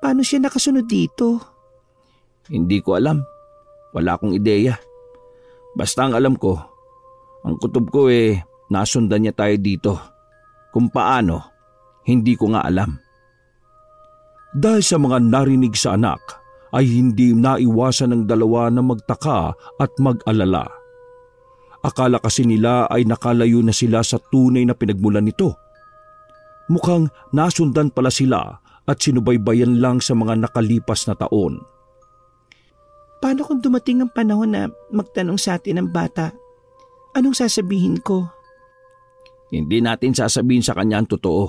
Paano siya nakasunod dito? Hindi ko alam. Wala akong ideya. Basta ang alam ko, ang kutob ko nasundan niya tayo dito. Kung paano, hindi ko nga alam. Dahil sa mga narinig sa anak, ay hindi naiwasan ng dalawa na magtaka at mag-alala. Akala kasi nila ay nakalayo na sila sa tunay na pinagmulan nito. Mukhang nasundan pala sila at sinubaybayan lang sa mga nakalipas na taon. Paano kung dumating ang panahon na magtanong sa atin ang bata? Anong sasabihin ko? Hindi natin sasabihin sa kanya ang totoo.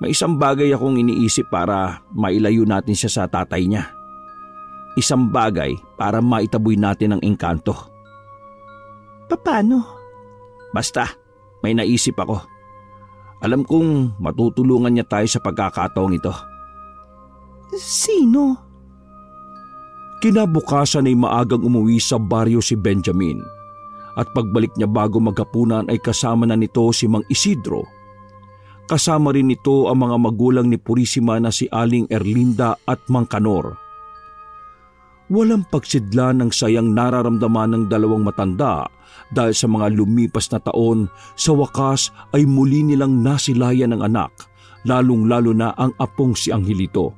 May isang bagay akong iniisip para mailayo natin siya sa tatay niya. Isang bagay para maitaboy natin ang engkanto. Paano? Basta, may naisip ako. Alam kong matutulungan niya tayo sa pagkakataong ito. Sino? Kinabukasan ay maagang umuwi sa baryo si Benjamin at pagbalik niya bago maghapunan ay kasama na nito si Mang Isidro. Kasama rin nito ang mga magulang ni Purisima na si Aling Erlinda at Mang Kanor. Walang pagsidla ng sayang nararamdaman ng dalawang matanda dahil sa mga lumipas na taon, sa wakas ay muli nilang nasilayan ng anak, lalong-lalo na ang apong si Angelito.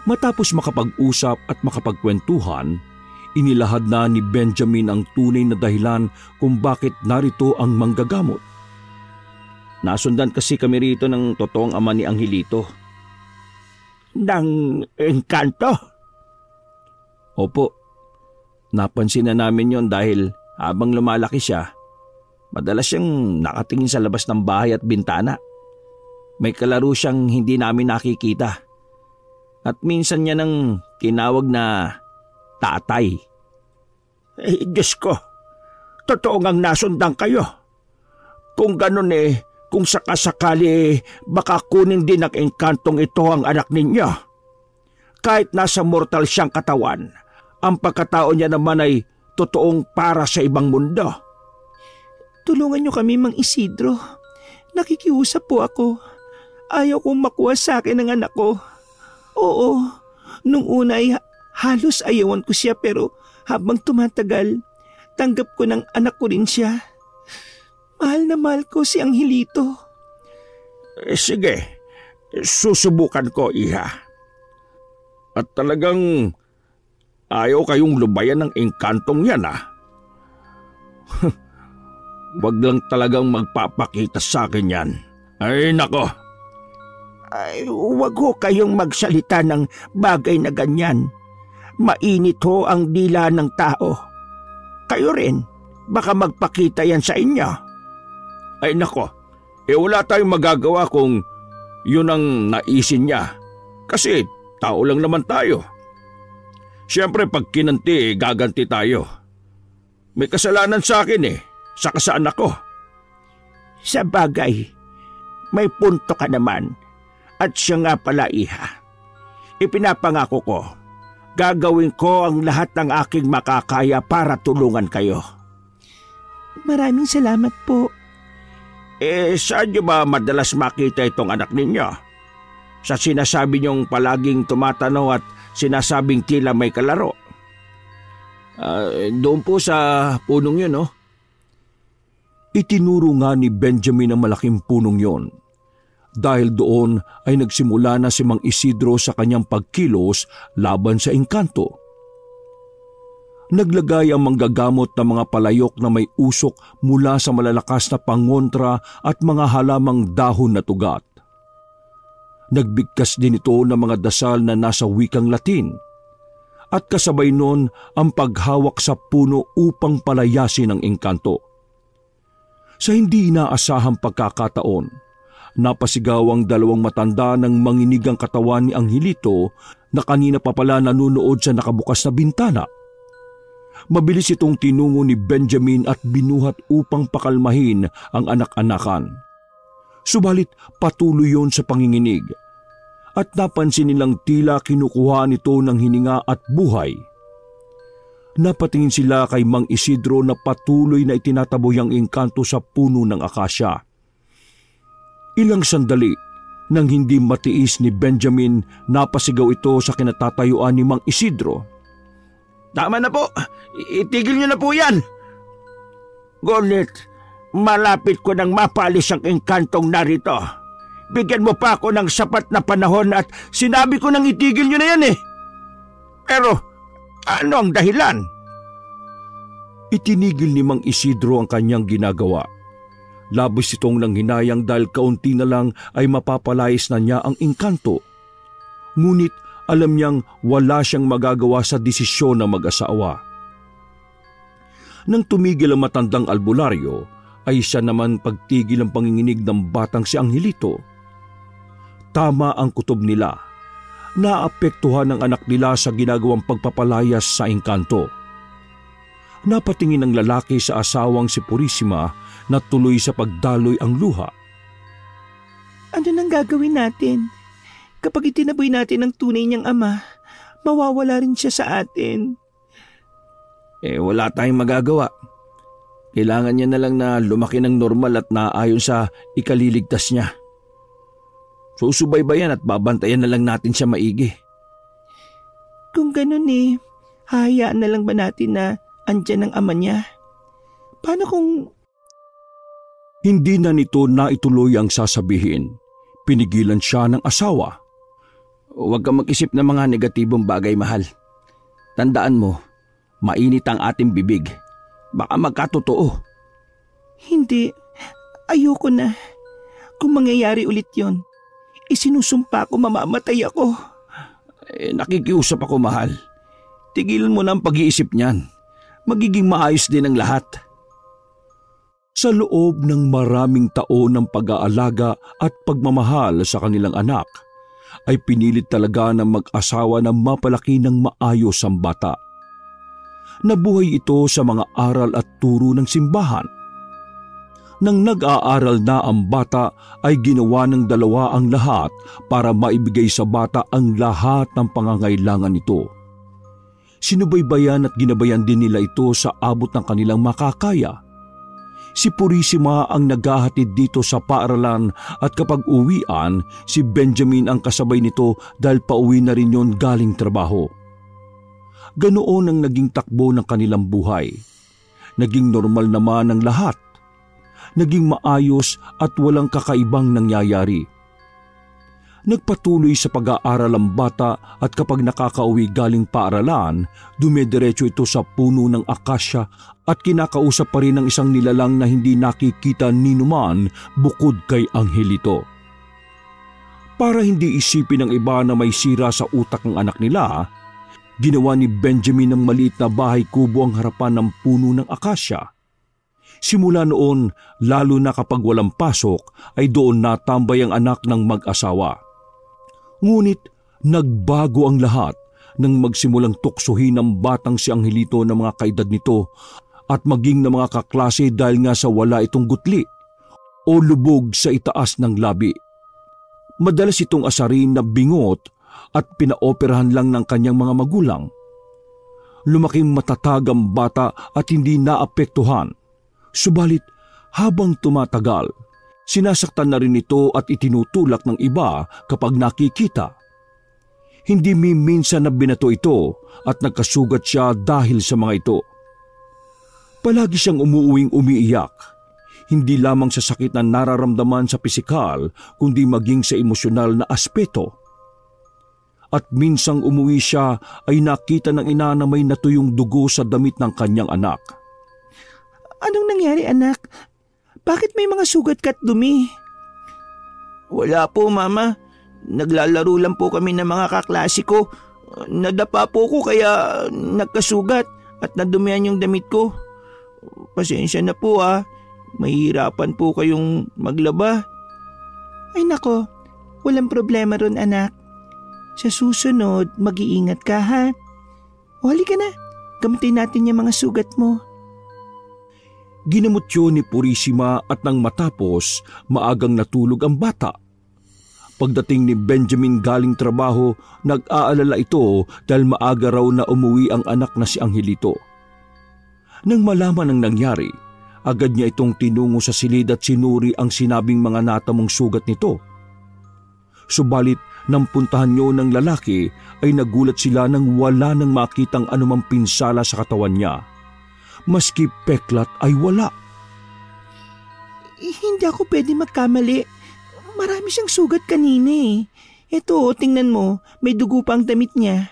Matapos makapag-usap at makapagkwentuhan, inilahad na ni Benjamin ang tunay na dahilan kung bakit narito ang manggagamot. Nasundan kasi kami rito ng totoong ama ni Angelito. Ng engkanto? Opo. Napansin na namin yon dahil habang lumalaki siya, madalas siyang nakatingin sa labas ng bahay at bintana. May kalaro siyang hindi namin nakikita. At minsan niya nang tinawag na tatay. Diyos ko, totoo ngang nasundan kayo. Kung ganun kung sakasakali baka kunin din ng engkantong ito ang anak ninyo. Kahit nasa mortal siyang katawan, ang pagkatao niya naman ay totoong para sa ibang mundo. Tulungan niyo kami, Mang Isidro. Nakikiusap po ako. Ayaw kong makuha sa akin ang anak ko. Oo, nung una ay halos ayawan ko siya pero habang tumatagal, tanggap ko ng anak ko rin siya. Mahal na mahal ko si Angelito. Sige, susubukan ko, iha. At talagang ayaw kayong lubayan ng engkantong yan, Wag lang talagang magpapakita sa akin yan. Ay nako! Ay, huwag ho kayong magsalita ng bagay na ganyan. Mainit ho ang dila ng tao. Kayo rin, baka magpakita yan sa inyo. Ay nako, wala tayong magagawa kung yun ang naisin niya. Kasi tao lang naman tayo. Siyempre pag kinanti, gaganti tayo. May kasalanan sa akin saka sa anak ko. Sa bagay, may punto ka naman. At siya nga pala, iha. Ipinapangako ko, gagawin ko ang lahat ng aking makakaya para tulungan kayo. Maraming salamat po. Saan niyo ba madalas makita itong anak ninyo? Sa sinasabi niyong palaging tumatanaw at sinasabing tila may kalaro? Doon po sa punong yun, Itinuro nga ni Benjamin ang malaking punong yon. Dahil doon ay nagsimula na si Mang Isidro sa kanyang pagkilos laban sa engkanto. Naglagay ang manggagamot ng mga palayok na may usok mula sa malalakas na pangontra at mga halamang dahon na tugat. Nagbigkas din ito ng mga dasal na nasa wikang Latin. At kasabay nun ang paghawak sa puno upang palayasin ang engkanto. Sa hindi inaasahang pagkakataon, napasigaw ang dalawang matanda ng manginig ang katawan ni Angelito na kanina pa pala nanunood sa nakabukas na bintana. Mabilis itong tinungo ni Benjamin at binuhat upang pakalmahin ang anak-anakan. Subalit patuloy yon sa panginginig at napansin nilang tila kinukuha nito ng hininga at buhay. Napatingin sila kay Mang Isidro na patuloy na itinataboy ang engkanto sa puno ng akasya. Ilang sandali nang hindi matiis ni Benjamin, napasigaw ito sa kinatatayuan ni Mang Isidro. Tama na po! Itigil niyo na po yan! Ngunit, malapit ko nang mapalis ang engkantong narito. Bigyan mo pa ako ng sapat na panahon at sinabi ko nang itigil niyo na yan Pero, ano ang dahilan? Itinigil ni Mang Isidro ang kanyang ginagawa. Labis itong nanghinayang dahil kaunti na lang ay mapapalayas na niya ang engkanto. Ngunit alam niyang wala siyang magagawa sa desisyon ng mag-asawa. Nang tumigil ang matandang albularyo, ay siya naman pagtigil ang panginginig ng batang si Angelito. Tama ang kutob nila. Naapektuhan ang anak nila sa ginagawang pagpapalayas sa engkanto. Napatingin ang lalaki sa asawang si Purisima na tuloy sa pagdaloy ang luha. Ano nang gagawin natin? Kapag itinaboy natin ang tunay niyang ama, mawawala rin siya sa atin. Wala tayong magagawa. Kailangan niya na lang na lumaki ng normal at naayon sa ikaliligtas niya. Susubaybayan at babantayan na lang natin siya maigi. Kung ganun hayaan na lang ba natin na andyan ang ama niya? Paano kung... Hindi na nito naituloy ang sasabihin. Pinigilan siya ng asawa. Huwag kang mag-isip ng mga negatibong bagay, mahal. Tandaan mo, mainit ang ating bibig. Baka magkatotoo. Hindi. Ayoko na. Kung mangyayari ulit yon, isinusumpa ko mamamatay ako. Nakikiusap ako, mahal. Tigilan mo na ang pag-iisip niyan. magiging maayos din ang lahat. Sa loob ng maraming taon ng pag-aalaga at pagmamahal sa kanilang anak, ay pinilit talaga ng mag-asawa na mapalaki ng maayos ang bata. Nabuhay ito sa mga aral at turo ng simbahan. Nang nag-aaral na ang bata ay ginawa ng dalawa ang lahat para maibigay sa bata ang lahat ng pangangailangan nito. Sinubaybayan at ginabayan din nila ito sa abot ng kanilang makakaya. Si Purisima ang naghahatid dito sa paaralan at kapag uwian, si Benjamin ang kasabay nito dahil pauwi na rin yon galing trabaho. Ganoon ang naging takbo ng kanilang buhay. Naging normal naman ang lahat. Naging maayos at walang kakaibang nangyayari. Nagpatuloy sa pag-aaral ang bata at kapag nakakauwi galing paaralan, dumediretso ito sa puno ng akasya at kinakausap pa rin ng isang nilalang na hindi nakikita ni numan bukod kay Angelito. Para hindi isipin ng iba na may sira sa utak ng anak nila, ginawa ni Benjamin ng maliit na bahay kubo ang harapan ng puno ng akasya. Simula noon, lalo na kapag walang pasok, ay doon natambay ang anak ng mag-asawa. Ngunit nagbago ang lahat nang magsimulang tuksohin ng batang si Angelito ng mga kaedad nito at maging ng mga kaklase dahil nga sa wala itong gutli o lubog sa itaas ng labi. Madalas itong asarin na bingot at pinaoperahan lang ng kanyang mga magulang. Lumaking matatag ang bata at hindi naapektuhan. Subalit habang tumatagal, sinasaktan na rin ito at itinutulak ng iba kapag nakikita. Hindi minsan na binato ito at nagkasugat siya dahil sa mga ito. Palagi siyang umuuwing umiiyak, hindi lamang sa sakit na nararamdaman sa pisikal kundi maging sa emosyonal na aspeto. At minsang umuwi siya ay nakita ng ina na may natuyong dugo sa damit ng kanyang anak. Anong nangyari, anak? Bakit may mga sugat ka't dumi? Wala po, Mama. Naglalaro lang po kami ng mga kaklase ko. Nadapa po ko kaya nagkasugat at nadumihan yung damit ko. Pasensya na po Mahirapan po kayong maglaba. Ay nako, walang problema ron, anak. Sa susunod, mag-iingat ka, ha? O halika na, gamutin natin yung mga sugat mo. Ginamot yun ni Purisima at nang matapos, maagang natulog ang bata. Pagdating ni Benjamin galing trabaho, nag-aalala ito dahil maaga raw na umuwi ang anak na si Angelito. Nang malaman ang nangyari, agad niya itong tinungo sa silid at sinuri ang sinabing mga natamong sugat nito. Subalit nang puntahan niyo ng lalaki ay nagulat sila nang wala nang makitang anumang pinsala sa katawan niya. Maski peklat ay wala. Hindi ako pwede magkamali. Marami siyang sugat kanina. Ito, tingnan mo, may dugo pa ang damit niya.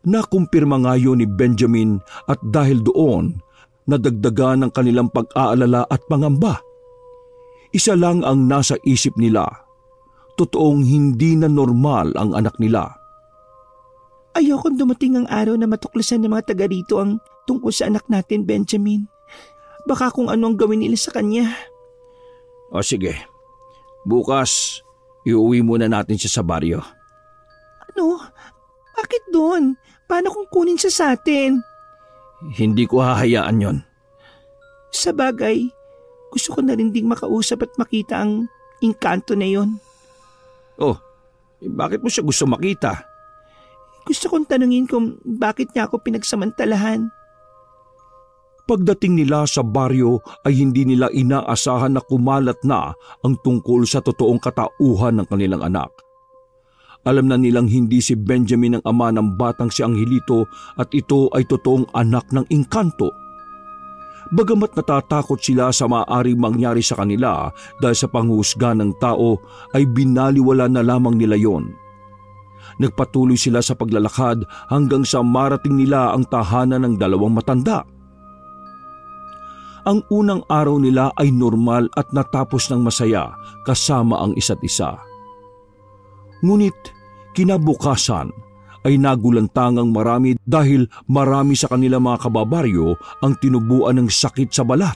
Nakumpirma nga yun ni Benjamin at dahil doon, nadagdagan ang kanilang pag-aalala at pangamba. Isa lang ang nasa isip nila. Totoong hindi na normal ang anak nila. Ayokong dumating ang araw na matuklasan ng mga taga rito ang tungkol sa anak natin, Benjamin. Baka kung ano ang gawin nila sa kanya. O sige, bukas iuwi muna natin siya sa baryo. Ano? Bakit doon? Paano kung kunin siya sa atin? Hindi ko hahayaan yon. Sa bagay, gusto ko na rin ding makausap at makita ang engkanto na yon. Oh, bakit mo siya gusto makita? Gusto kong tanungin kung bakit niya ako pinagsamantalahan. Pagdating nila sa baryo ay hindi nila inaasahan na kumalat na ang tungkol sa totoong katauhan ng kanilang anak. Alam na nilang hindi si Benjamin ang ama ng batang si Angelito at ito ay totoong anak ng engkanto. Bagamat natatakot sila sa maaaring mangyari sa kanila dahil sa panghusga ng tao ay binaliwala na lamang nila yon. Nagpatuloy sila sa paglalakad hanggang sa marating nila ang tahanan ng dalawang matanda. Ang unang araw nila ay normal at natapos ng masaya kasama ang isa't isa. Ngunit kinabukasan ay nagulantangang marami dahil marami sa kanilang mga kababaryo ang tinubuan ng sakit sa balat.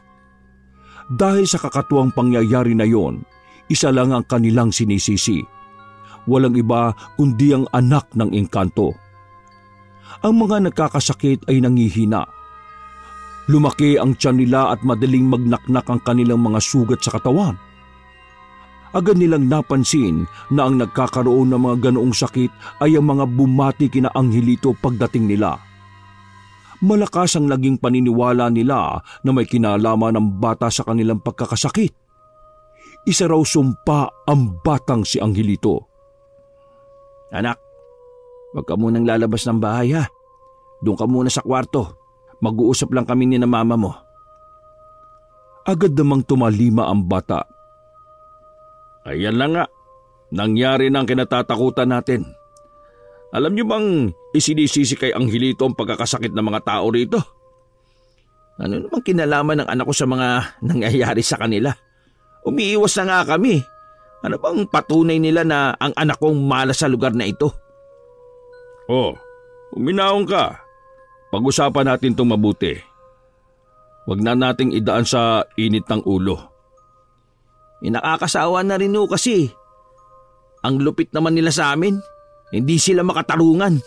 Dahil sa kakatuwang pangyayari na yon, isa lang ang kanilang sinisisi. Walang iba kundi ang anak ng engkanto. Ang mga nagkakasakit ay nangihina. Lumaki ang tiyan nila at madaling magnaknak ang kanilang mga sugat sa katawan. Agad nilang napansin na ang nagkakaroon ng mga ganoong sakit ay ang mga bumati kina Angelito pagdating nila. Malakas ang naging paniniwala nila na may kinalaman ng bata sa kanilang pagkakasakit. Isa raw sumpa ang batang si Angelito. Anak, wag ka munang lalabas ng bahay ha. Doon ka muna sa kwarto. Mag-uusap lang kami ni na mama mo. Agad namang tumalima ang bata. Ayan lang nga. Nangyari na ang kinatatakutan natin. Alam niyo bang isinisisi kay Angelito ang pagkakasakit ng mga tao rito? Ano namang kinalaman ng anak ko sa mga nangyayari sa kanila? Umiiwas na nga kami. Ano bang patunay nila na ang anak kong malas sa lugar na ito? Oh, uminaon ka. Pag-usapan natin itong mabuti. Huwag na nating idaan sa init ng ulo. Nakakasawa na rin ho kasi. Ang lupit naman nila sa amin. Hindi sila makatarungan.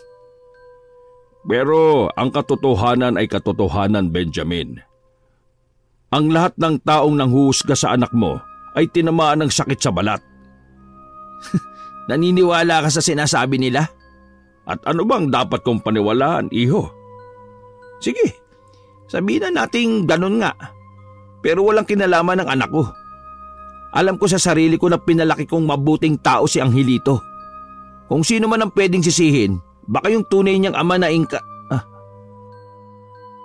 Pero ang katotohanan ay katotohanan, Benjamin. Ang lahat ng taong nanghuhusga sa anak mo ay tinamaan ng sakit sa balat. Naniniwala ka sa sinasabi nila? At ano bang dapat kong paniwalaan, iho? Sige, sabihin na nating ganun nga. Pero walang kinalaman ng anak ko. Alam ko sa sarili ko na pinalaki kong mabuting tao si Angelito. Kung sino man ang pwedeng sisihin, baka yung tunay niyang ama na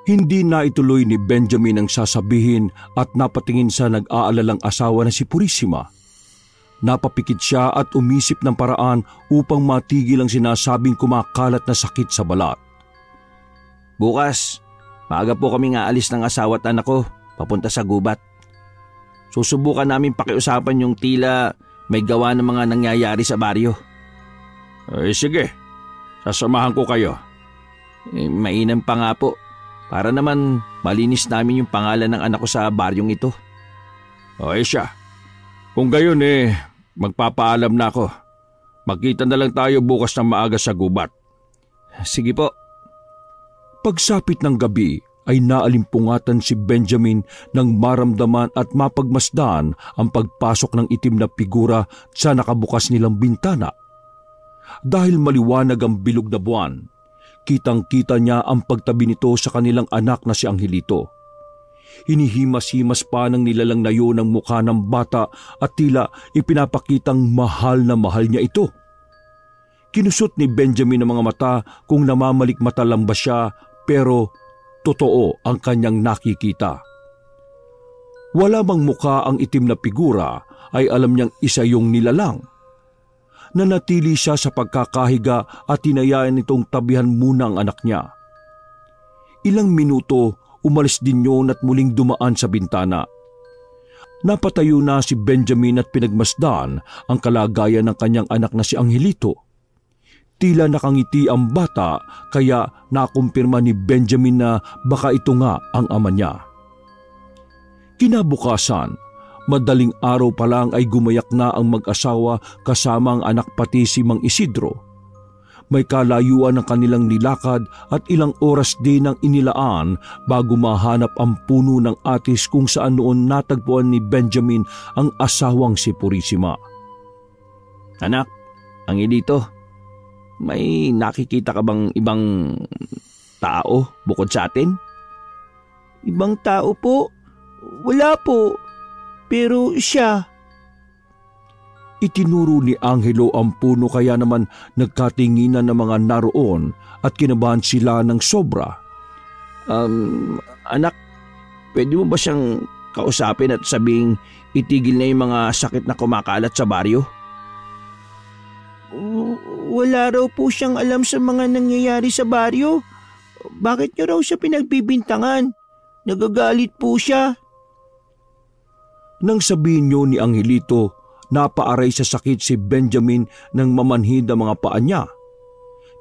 Hindi na ituloy ni Benjamin ang sasabihin at napatingin sa nag-aalalang asawa na si Purisima. Napapikit siya at umisip ng paraan upang matigil ang sinasabing kumakalat na sakit sa balat. Bukas, maaga po kaming aalis ng asawa at anak ko papunta sa gubat. Susubukan namin pakiusapan yung tila may gawa ng mga nangyayari sa baryo. Ay sige, sasamahan ko kayo. Mainam pa nga po, para naman malinis namin yung pangalan ng anak ko sa baryong ito. Ay siya, kung gayon magpapaalam na ako. Magkita na lang tayo bukas ng maaga sa gubat. Sige po. Pagsapit ng gabi ay naalimpungatan si Benjamin nang maramdaman at mapagmasdan ang pagpasok ng itim na figura sa nakabukas nilang bintana. Dahil maliwanag ang bilog na buwan, kitang-kita niya ang pagtabi nito sa kanilang anak na si Angelito. Hinihimas-himas pa ng nilalang na yun ang mukha ng bata at tila ipinapakitang mahal na mahal niya ito. Kinusot ni Benjamin ang mga mata kung namamalikmata lang ba siya, pero totoo ang kanyang nakikita. Wala mang mukha ang itim na figura ay alam niyang isa yung nilalang. Nanatili siya sa pagkakahiga at tinayaan itong tabihan muna ang anak niya. Ilang minuto, umalis din yun at muling dumaan sa bintana. Napatayo na si Benjamin at pinagmasdan ang kalagayan ng kanyang anak na si Angelito. Tila nakangiti ang bata kaya nakumpirma ni Benjamin na baka ito nga ang ama niya. Kinabukasan, madaling araw pa lang ay gumayak na ang mag-asawa kasama ang anak pati si Mang Isidro. May kalayuan ng kanilang nilakad at ilang oras din ang inilaan bago mahanap ang puno ng atis kung saan noon natagpuan ni Benjamin ang asawang si Purisima. Anak, Angelito, may nakikita ka bang ibang tao bukod sa atin? Ibang tao po? Wala po. Pero siya. Itinuro ni Angelo ang puno kaya naman nagkatinginan ng mga naroon at kinabahan sila ng sobra. Anak, pwede mo ba siyang kausapin at sabing itigil na yung mga sakit na kumakalat sa baryo? Wala raw po siyang alam sa mga nangyayari sa baryo. Bakit niyo raw siya pinagbibintangan? Nagagalit po siya. Nang sabihin niyo ni Angelito, napaaray sa sakit si Benjamin nang mamanhid ang mga paa niya.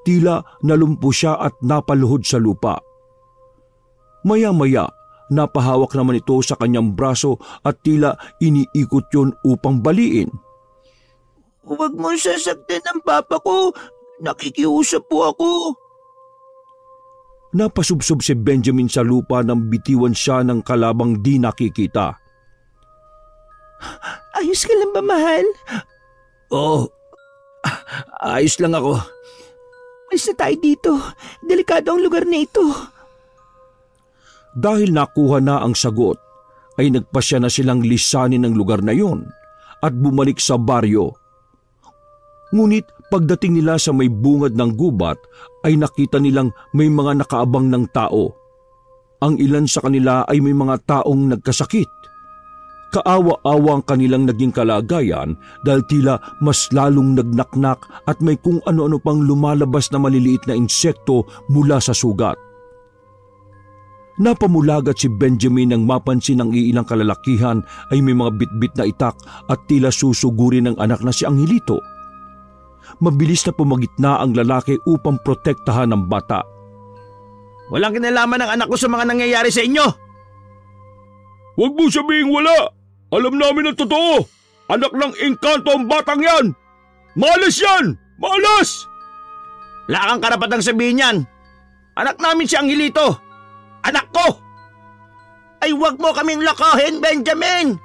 tila nalumpo siya at napaluhod sa lupa. Maya-maya, napahawak naman ito sa kanyang braso at tila iniikot yun upang baliin. Huwag mong sasaktan ang papa ko. Nakikiusap po ako. Napasubsob si Benjamin sa lupa nang bitiwan siya ng kalabang di nakikita. Ayos ka lang ba, mahal? Oo. Ayos lang ako. Alis na tayo dito. Delikado ang lugar na ito. Dahil nakuha na ang sagot, ay nagpasya na silang lisanin ng lugar na yon at bumalik sa baryo. Ngunit pagdating nila sa may bungad ng gubat ay nakita nilang may mga nakaabang ng tao. Ang ilan sa kanila ay may mga taong nagkasakit. Kaawa-awa ang kanilang naging kalagayan dahil tila mas lalong nagnaknak at may kung ano-ano pang lumalabas na maliliit na insekto mula sa sugat. Napamulagat si Benjamin nang mapansin ng iilang kalalakihan ay may mga bitbit na itak at tila susuguri ng anak na si Angelito. Mabilis na pumagitna ang lalaki upang protektahan ang bata. Walang kinalaman ng anak ko sa mga nangyayari sa inyo. Huwag mo sabihing wala! Alam namin ang totoo! Anak ng engkanto ang batang yan! Malas yan! Malas! Wala kang karapatang sabihin yan. Anak namin si Angelito. Anak ko! Ay huwag mo kaming lokohin, Benjamin!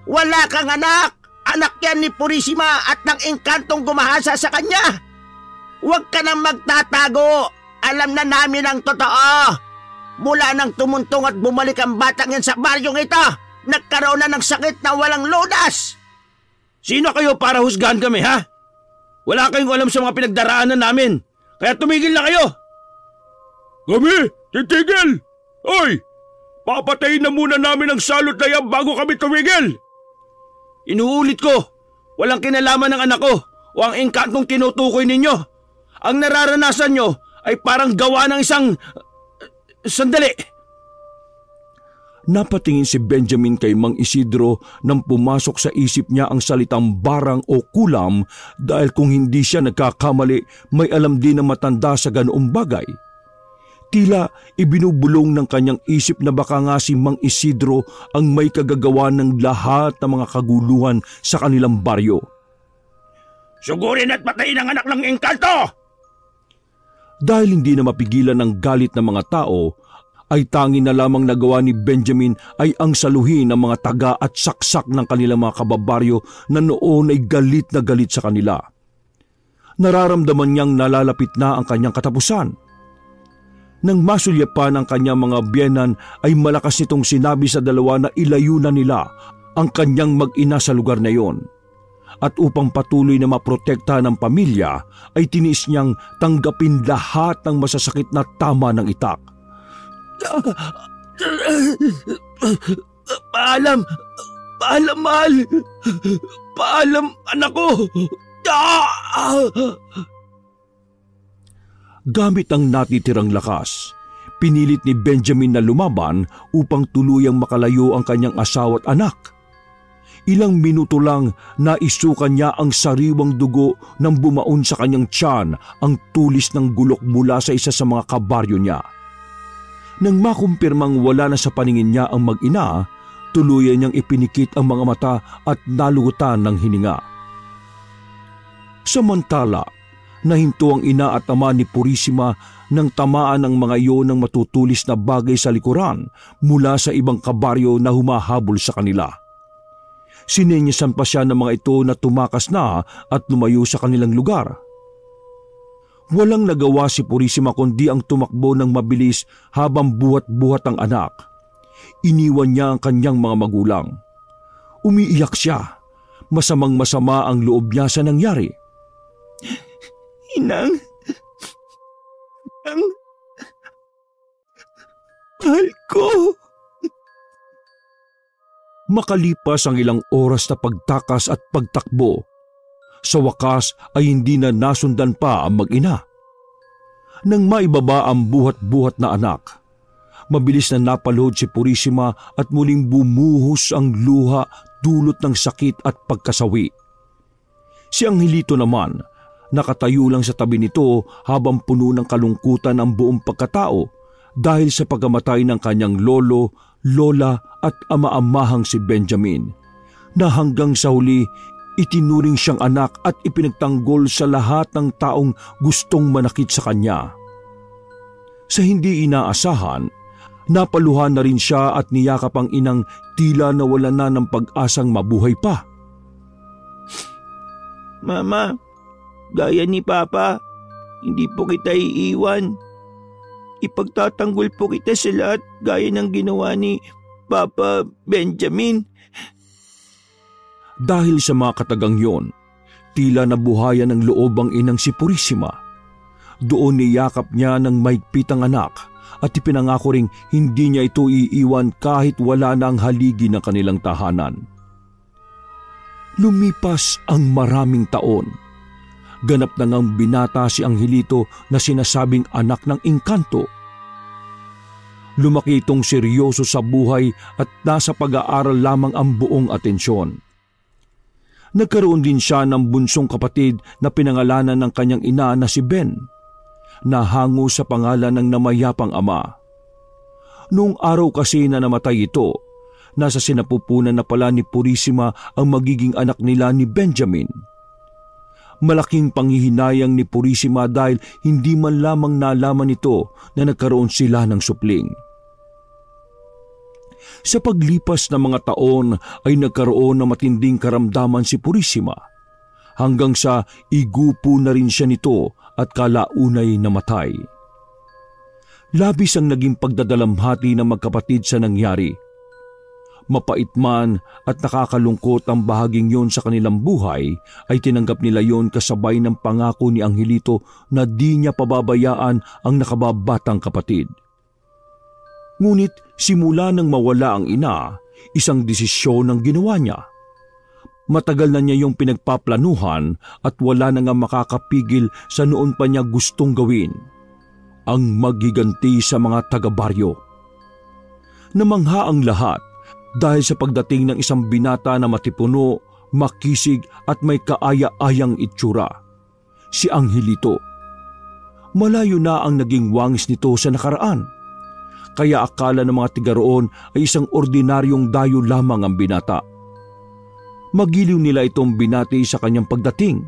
Wala kang anak! Anak yan ni Purisima at ng engkantong gumahasa sa kanya! Huwag ka nang magtatago! Alam na namin ang totoo! Mula nang tumuntong at bumalik ang batang yan sa baryong ito, nagkaroon na ng sakit na walang lunas! Sino kayo para husgahan kami, ha? Wala kayong alam sa mga pinagdaraanan namin, kaya tumigil na kayo! Kami? Titigil! Oy! Papatayin na muna namin ang salot na yan bago kami tumigil! Inuulit ko, walang kinalaman ng anak ko o ang engkantong tinutukoy ninyo. Ang nararanasan nyo ay parang gawa ng isang... Sandali! Napatingin si Benjamin kay Mang Isidro nang pumasok sa isip niya ang salitang barang o kulam dahil kung hindi siya nagkakamali, may alam din na matanda sa ganoong bagay. Tila ibinubulong ng kanyang isip na baka nga si Mang Isidro ang may kagagawa ng lahat ng mga kaguluhan sa kanilang baryo. Sugurin at patayin ang anak ng engkanto! Dahil hindi na mapigilan ng galit ng mga tao, ay tangi na lamang nagawa ni Benjamin ay ang saluhin ng mga taga at saksak ng kanilang mga kababaryo na noon ay galit na galit sa kanila. Nararamdaman niyang nalalapit na ang kanyang katapusan. Nang masulyapan ang kanyang mga biyenan ay malakas nitong sinabi sa dalawa na ilayo na nila ang kanyang mag-ina sa lugar na iyon. At upang patuloy na maprotektahan ng pamilya ay tiniis niyang tanggapin lahat ng masasakit na tama ng itak. Paalam! Paalam, mahal! Paalam, anak ko! Gamit ang natitirang lakas, pinilit ni Benjamin na lumaban upang tuluyang makalayo ang kanyang asawa at anak. Ilang minuto lang naisukan niya ang sariwang dugo nang bumaon sa kanyang tiyan ang tulis ng gulok mula sa isa sa mga kabaryo niya. Nang makumpirmang wala na sa paningin niya ang mag-ina, tuluyan niyang ipinikit ang mga mata at nalugutan ng hininga. Samantala, nahinto ang ina at ama ni Purisima nang tamaan ng mga iyon ng matutulis na bagay sa likuran mula sa ibang kabaryo na humahabol sa kanila. Sinenyasan pa siya ng mga ito na tumakas na at lumayo sa kanilang lugar. Walang nagawa si Purisima kundi ang tumakbo ng mabilis habang buhat-buhat ang anak. Iniwan niya ang kanyang mga magulang. Umiiyak siya. Masamang-masama ang loob niya sa nangyari. Inang, mahal ko. Makalipas ang ilang oras na pagtakas at pagtakbo, sa wakas ay hindi na nasundan pa ang mag-ina. Nang maibaba ang buhat-buhat na anak, mabilis na napaluhod si Purisima at muling bumuhos ang luha dulot ng sakit at pagkasawi. Si Angelito naman nakatayo lang sa tabi nito habang puno ng kalungkutan ang buong pagkatao dahil sa pagkamatay ng kanyang lolo, lola at ama-amahang si Benjamin, na hanggang sa huli itinuring siyang anak at ipinagtanggol sa lahat ng taong gustong manakit sa kanya. Sa hindi inaasahan, napaluhan na rin siya at niyakap ang inang tila nawala na ng pag-asang mabuhay pa. Mama, gaya ni Papa, hindi po kita iiwan. Ipagtatanggol po kita sa lahat gaya ng ginawa ni Papa Benjamin. Dahil sa mga katagang yon, tila nabuhayan ng loob ang inang si Purisima. Doon niyakap niya ng mahigpit ang anak at ipinangako ring hindi niya ito iiwan kahit wala na ang haligi ng kanilang tahanan. Lumipas ang maraming taon. Ganap na ngang binata si Angelito na sinasabing anak ng engkanto. Lumaki itong seryoso sa buhay at nasa pag-aaral lamang ang buong atensyon. Nagkaroon din siya ng bunsong kapatid na pinangalanan ng kanyang ina na si Ben, na hango sa pangalan ng namayapang ama. Noong araw kasi na namatay ito, nasa sinapupunan na pala ni Purisima ang magiging anak nila ni Benjamin. Malaking panghihinayang ni Purisima dahil hindi man lamang nalaman nito na nagkaroon sila ng supling. Sa paglipas ng mga taon ay nagkaroon ng matinding karamdaman si Purisima hanggang sa igupo na rin siya nito at kalaunay namatay. Labis ang naging pagdadalamhati ng magkapatid sa nangyari. Mapait man at nakakalungkot ang bahaging yon sa kanilang buhay, ay tinanggap nila yon kasabay ng pangako ni Angelito na di niya pababayaan ang nakababatang kapatid. Ngunit simula nang mawala ang ina, isang desisyon ang ginawa niya. Matagal na niya yung pinagpaplanuhan at wala na nga makakapigil sa noon pa niya gustong gawin: ang magiganti sa mga taga-baryo. Namangha ang lahat dahil sa pagdating ng isang binata na matipuno, makisig at may kaaya-ayang itsura, si Angelito. Malayo na ang naging wangis nito sa nakaraan, kaya akala ng mga tiga roon ay isang ordinaryong dayo lamang ang binata. Magiliw nila itong binati sa kanyang pagdating.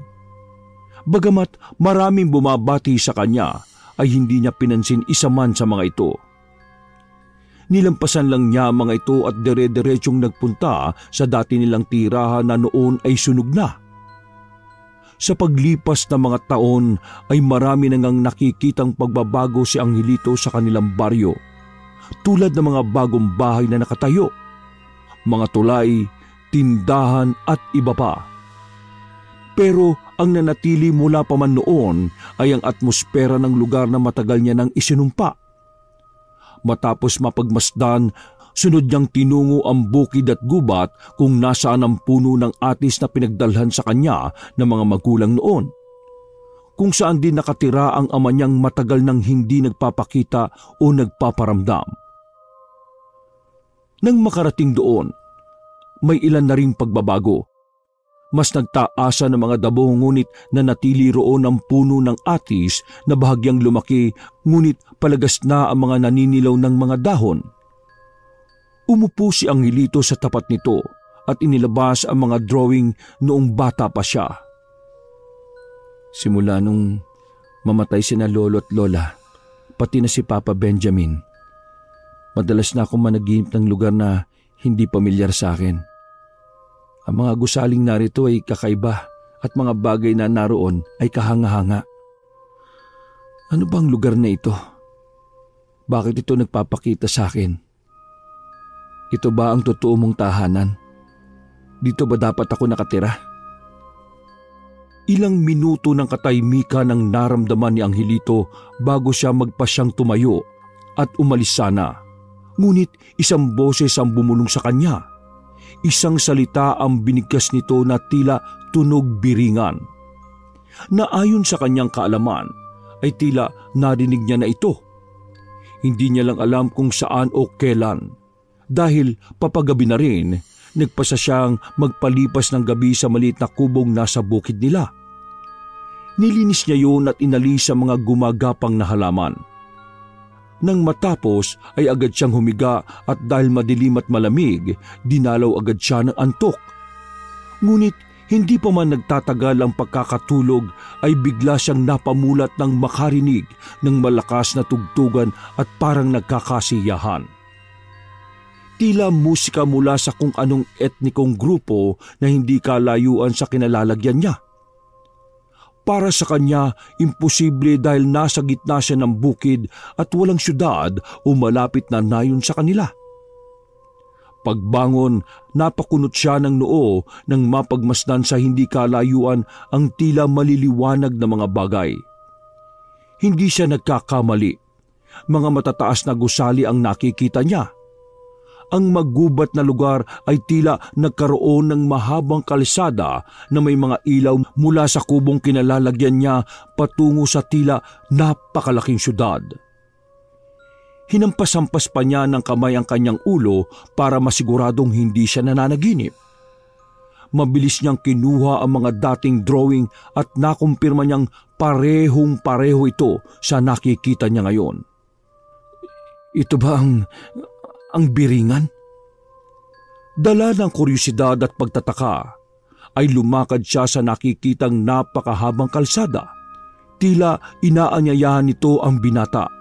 Bagamat maraming bumabati sa kanya, ay hindi niya pinansin isa man sa mga ito. Nilampasan lang niya mga ito at dire-diretsyong nagpunta sa dati nilang tirahan na noon ay sunog na. Sa paglipas ng mga taon ay marami nang nakikitang pagbabago si Angelito sa kanilang baryo, tulad ng mga bagong bahay na nakatayo, mga tulay, tindahan at iba pa. Pero ang nanatili mula pa man noon ay ang atmosfera ng lugar na matagal niya nang isinumpa. Matapos mapagmasdan, sunod niyang tinungo ang bukid at gubat kung nasaan ang puno ng atis na pinagdalhan sa kanya ng mga magulang noon, kung saan din nakatira ang ama niyang matagal nang hindi nagpapakita o nagpaparamdam. Nang makarating doon, may ilan na ring pagbabago. Mas nagtaasa ng mga dabo ngunit nanatili roon ang puno ng atis na bahagyang lumaki ngunit palagas na ang mga naninilaw ng mga dahon. Umupo si Angelito sa tapat nito at inilabas ang mga drawing noong bata pa siya. Simula nung mamatay sina lolo at lola, pati na si Papa Benjamin, madalas na akong managinip ng lugar na hindi pamilyar sa akin. Ang mga gusaling narito ay kakaiba at mga bagay na naroon ay kahanga-hanga. Ano bang lugar na ito? Bakit ito nagpapakita sa akin? Ito ba ang totoo mong tahanan? Dito ba dapat ako nakatira? Ilang minuto ng katahimikan ang naramdaman ni Angelito bago siya magpasyang tumayo at umalis sana. Ngunit isang boses ang bumulong sa kanya. Isang salita ang binigkas nito na tila tunog biringan, na ayon sa kanyang kaalaman ay tila narinig niya na ito. Hindi niya lang alam kung saan o kailan, dahil papagabi na rin nagpasa siyang magpalipas ng gabi sa maliit na kubong nasa bukid nila. Nilinis niya yun at inalis sa mga gumagapang na halaman. Nang matapos ay agad siyang humiga at dahil madilim at malamig, dinalaw agad siya ng antok. Ngunit hindi pa man nagtatagal ang pagkakatulog ay bigla siyang napamulat ng makarinig ng malakas na tugtugan at parang nagkakasiyahan. Tila musika mula sa kung anong etnikong grupo na hindi kalayuan sa kinalalagyan niya. Para sa kanya, imposible dahil nasa gitna siya ng bukid at walang syudad o malapit na nayon sa kanila. Pagbangon, napakunot siya ng noo nang mapagmasdan sa hindi kalayuan ang tila maliliwanag na mga bagay. Hindi siya nagkakamali. Mga matataas na gusali ang nakikita niya. Ang magubat na lugar ay tila nagkaroon ng mahabang kalsada na may mga ilaw mula sa kubong kinalalagyan niya patungo sa tila napakalaking syudad. Hinampas-hampas pa niya ng kamay ang kanyang ulo para masiguradong hindi siya nananaginip. Mabilis niyang kinuha ang mga dating drawing at nakumpirma niyang parehong-pareho ito sa nakikita niya ngayon. Ito ba ang biringan? Dala ng kuryosidad at pagtataka, ay lumakad siya sa nakikitang napakahabang kalsada. Tila inaanyayahan nito ang binata.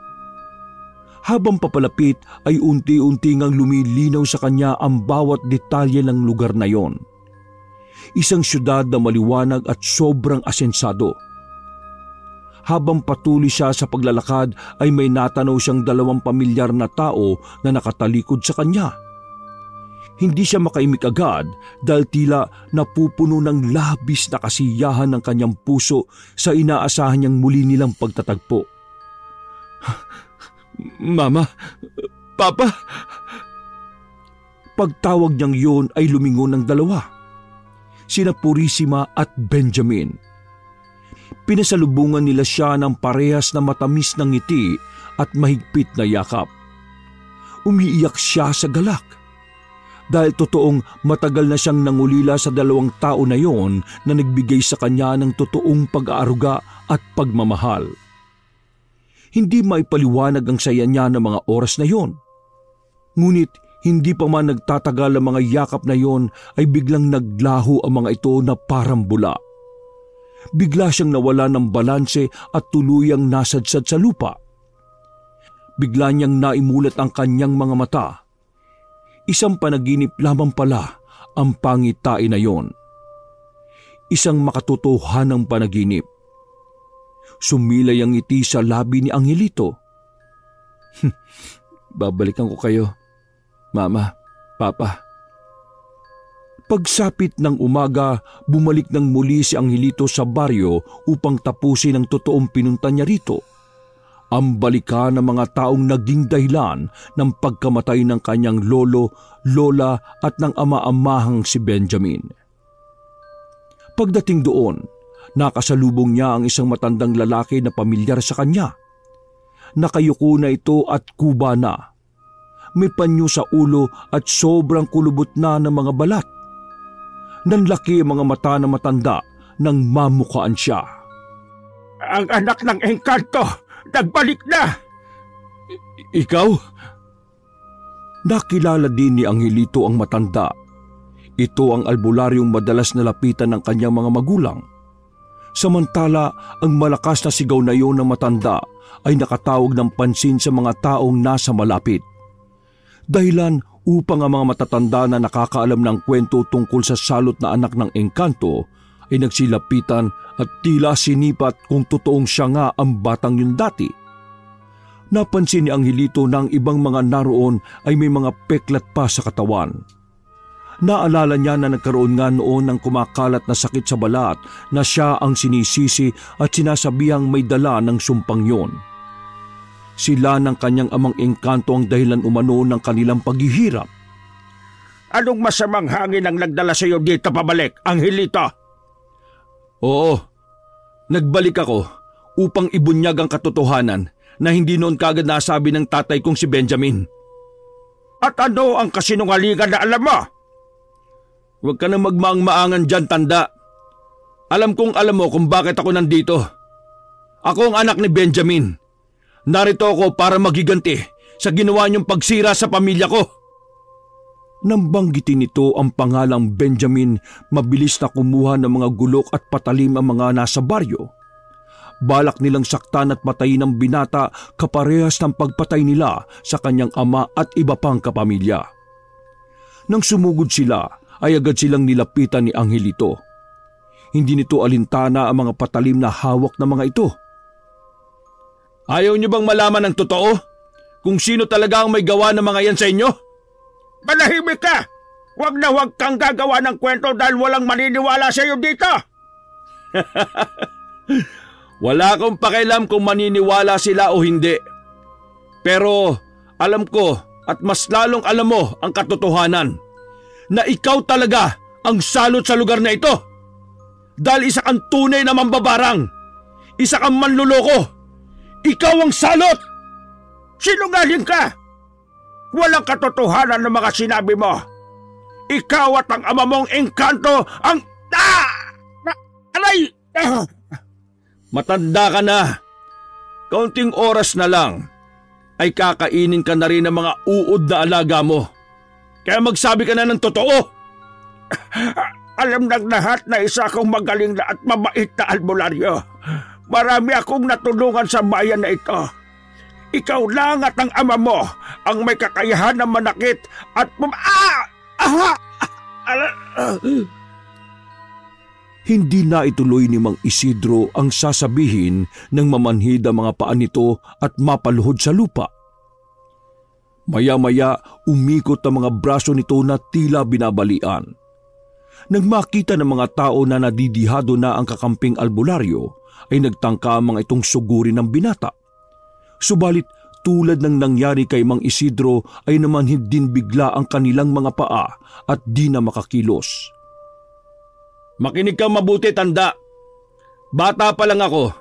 Habang papalapit ay unti-unti ngang lumilinaw sa kanya ang bawat detalye ng lugar na yon. Isang syudad na maliwanag at sobrang asensado. Habang patuloy siya sa paglalakad ay may natanaw siyang 2 pamilyar na tao na nakatalikod sa kanya. Hindi siya makaimik agad dahil tila napupuno ng labis na kasiyahan ng kanyang puso sa inaasahan niyang muli nilang pagtatagpo. Mama, Papa! Pagtawag niyang yun ay lumingon ng 2. Sina Purisima at Benjamin. Pinasalubungan nila siya ng parehas na matamis na ngiti at mahigpit na yakap. Umiiyak siya sa galak. Dahil totoong matagal na siyang nangulila sa 2 tao na yon na nagbigay sa kanya ng totoong pag-aaruga at pagmamahal. Hindi maipaliwanag ang saya niya ng mga oras na yon. Ngunit hindi pa man nagtatagal ang mga yakap na yon ay biglang naglaho ang mga ito na parang bula. Bigla siyang nawala ng balanse at tuluyang nasadsad sa lupa. Bigla niyang naimulat ang kanyang mga mata. Isang panaginip lamang pala ang pangitain na yon. Isang makatotohanang panaginip. Sumilay ang ngiti sa labi ni Angelito. Babalikan ko kayo, Mama, Papa. Pagsapit ng umaga, bumalik ng muli si Angelito sa baryo upang tapusin ang totoong pinunta niya rito. Ang balikan ng mga taong naging dahilan ng pagkamatay ng kanyang lolo, lola at ng ama-amahang si Benjamin. Pagdating doon, nakasalubong niya ang isang matandang lalaki na pamilyar sa kanya. Nakayuko na ito at kuba na. May panyo sa ulo at sobrang kulubot na ng mga balat. Nanlaki ang mga mata na matanda nang mamukaan siya. Ang anak ng engkanto, nagbalik na! Ikaw? Nakilala din ni Angelito ang matanda. Ito ang albularyong madalas nalapitan ng kanyang mga magulang. Samantala, ang malakas na sigaw na iyon ng matanda ay nakatawag ng pansin sa mga taong nasa malapit. Dahilan upang ang mga matatanda na nakakaalam ng kwento tungkol sa salot na anak ng engkanto ay nagsilapitan at tila sinipat kung totoong siya nga ang batang yun dati. Napansin ni Angelito na ang ibang mga naroon ay may mga peklat pa sa katawan. Naalala niya na nagkaroon nga noon ng kumakalat na sakit sa balat na siya ang sinisisi at sinasabihang may dala ng sumpang yon. Sila ng kanyang amang engkanto ang dahilan umano ng kanilang paghihirap. Anong masamang hangin ang nagdala sa iyo dito pabalik, Angelito? Oo, nagbalik ako upang ibunyag ang katotohanan na hindi noon kagad nasabi ng tatay kong si Benjamin. At ano ang kasinungalingan na alam mo? Huwag ka na magmaang-maangan dyan, tanda. Alam kong alam mo kung bakit ako nandito. Ako ang anak ni Benjamin. Narito ako para magiganti sa ginawa niyong pagsira sa pamilya ko. Nang banggitin nito ang pangalang Benjamin, mabilis na kumuha ng mga gulok at patalim ang mga nasa baryo. Balak nilang saktan at patayin ang binata kaparehas ng pagpatay nila sa kanyang ama at iba pang kapamilya. Nang sumugod sila, ay agad silang nilapitan ni Angelito. Hindi nito alintana ang mga patalim na hawak ng mga ito. Ayaw niyo bang malaman ang totoo? Kung sino talaga ang may gawa ng mga yan sa inyo? Manahimik ka! Huwag kang gagawa ng kwento dahil walang maniniwala sa iyo dito! Wala akong pakialam kung maniniwala sila o hindi. Pero alam ko at mas lalong alam mo ang katotohanan na ikaw talaga ang salot sa lugar na ito. Dahil isa kang tunay na mambabarang. Isa kang manluloko. Ikaw ang salot! Sinungaling ka! Walang katotohanan ng mga sinabi mo. Ikaw at ang ama mong engkanto ang... Aray! Matanda ka na. Kaunting oras na lang ay kakainin ka na rin ng mga uod na alaga mo. Kaya magsabi ka na ng totoo. Alam ng lahat na isa akong magaling na at mabait na albularyo. Marami akong natulungan sa bayan na ito. Ikaw lang at ang ama mo ang may kakayahan na manakit at Hindi na ituloy ni Mang Isidro ang sasabihin ng mamanhid ang mga paa nito at mapaluhod sa lupa. Maya-maya umikot ang mga braso nito na tila binabalian. Nang makita ng mga tao na nadidihado na ang kakamping albularyo, ay nagtangka ang mga itong sugurin ng binata. Subalit tulad ng nangyari kay Mang Isidro ay namanhid din bigla ang kanilang mga paa at di na makakilos. Makinig kang mabuti, tanda. Bata pa lang ako,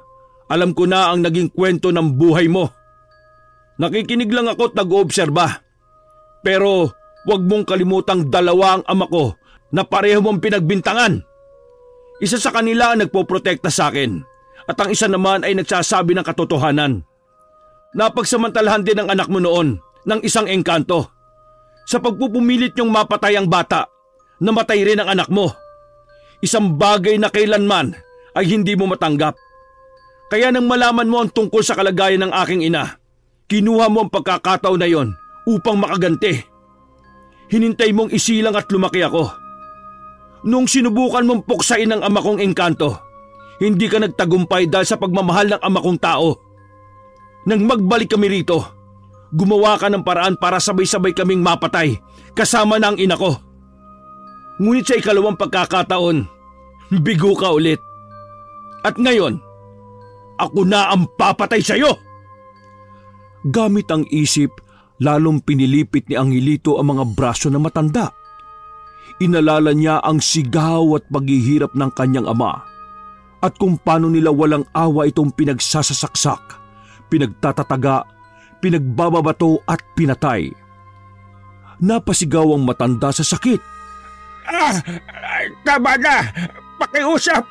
alam ko na ang naging kwento ng buhay mo. Nakikinig lang ako at nag-oobserba. Pero huwag mong kalimutang dalawa ang ama ko na pareho mong pinagbintangan. Isa sa kanila ang nagpoprotekta sa akin at ang isa naman ay nagsasabi ng katotohanan. Napagsamantalahan din ang anak mo noon ng isang engkanto. Sa pagpupumilit niyong mapatay ang bata, namatay rin ang anak mo. Isang bagay na kailanman ay hindi mo matanggap. Kaya nang malaman mo ang tungkol sa kalagayan ng aking ina, kinuha mo ang pagkakataon na yon upang makaganti. Hinintay mong isilang at lumaki ako. Nung sinubukan mong puksain ang ama kong engkanto, hindi ka nagtagumpay dahil sa pagmamahal ng ama kong tao. Nang magbalik kami rito, gumawa ka ng paraan para sabay-sabay kaming mapatay kasama na ang ina ko. Ngunit sa ikalawang pagkakataon, bigo ka ulit. At ngayon, ako na ang papatay sa iyo. Gamit ang isip, lalong pinilipit ni Angelito ang mga braso ng matanda. Inalala niya ang sigaw at paghihirap ng kanyang ama at kung paano nila walang awa itong pinagsasasaksak, pinagtatataga, pinagbababato at pinatay. Napasigaw ang matanda sa sakit. Tama na! Pakiusap!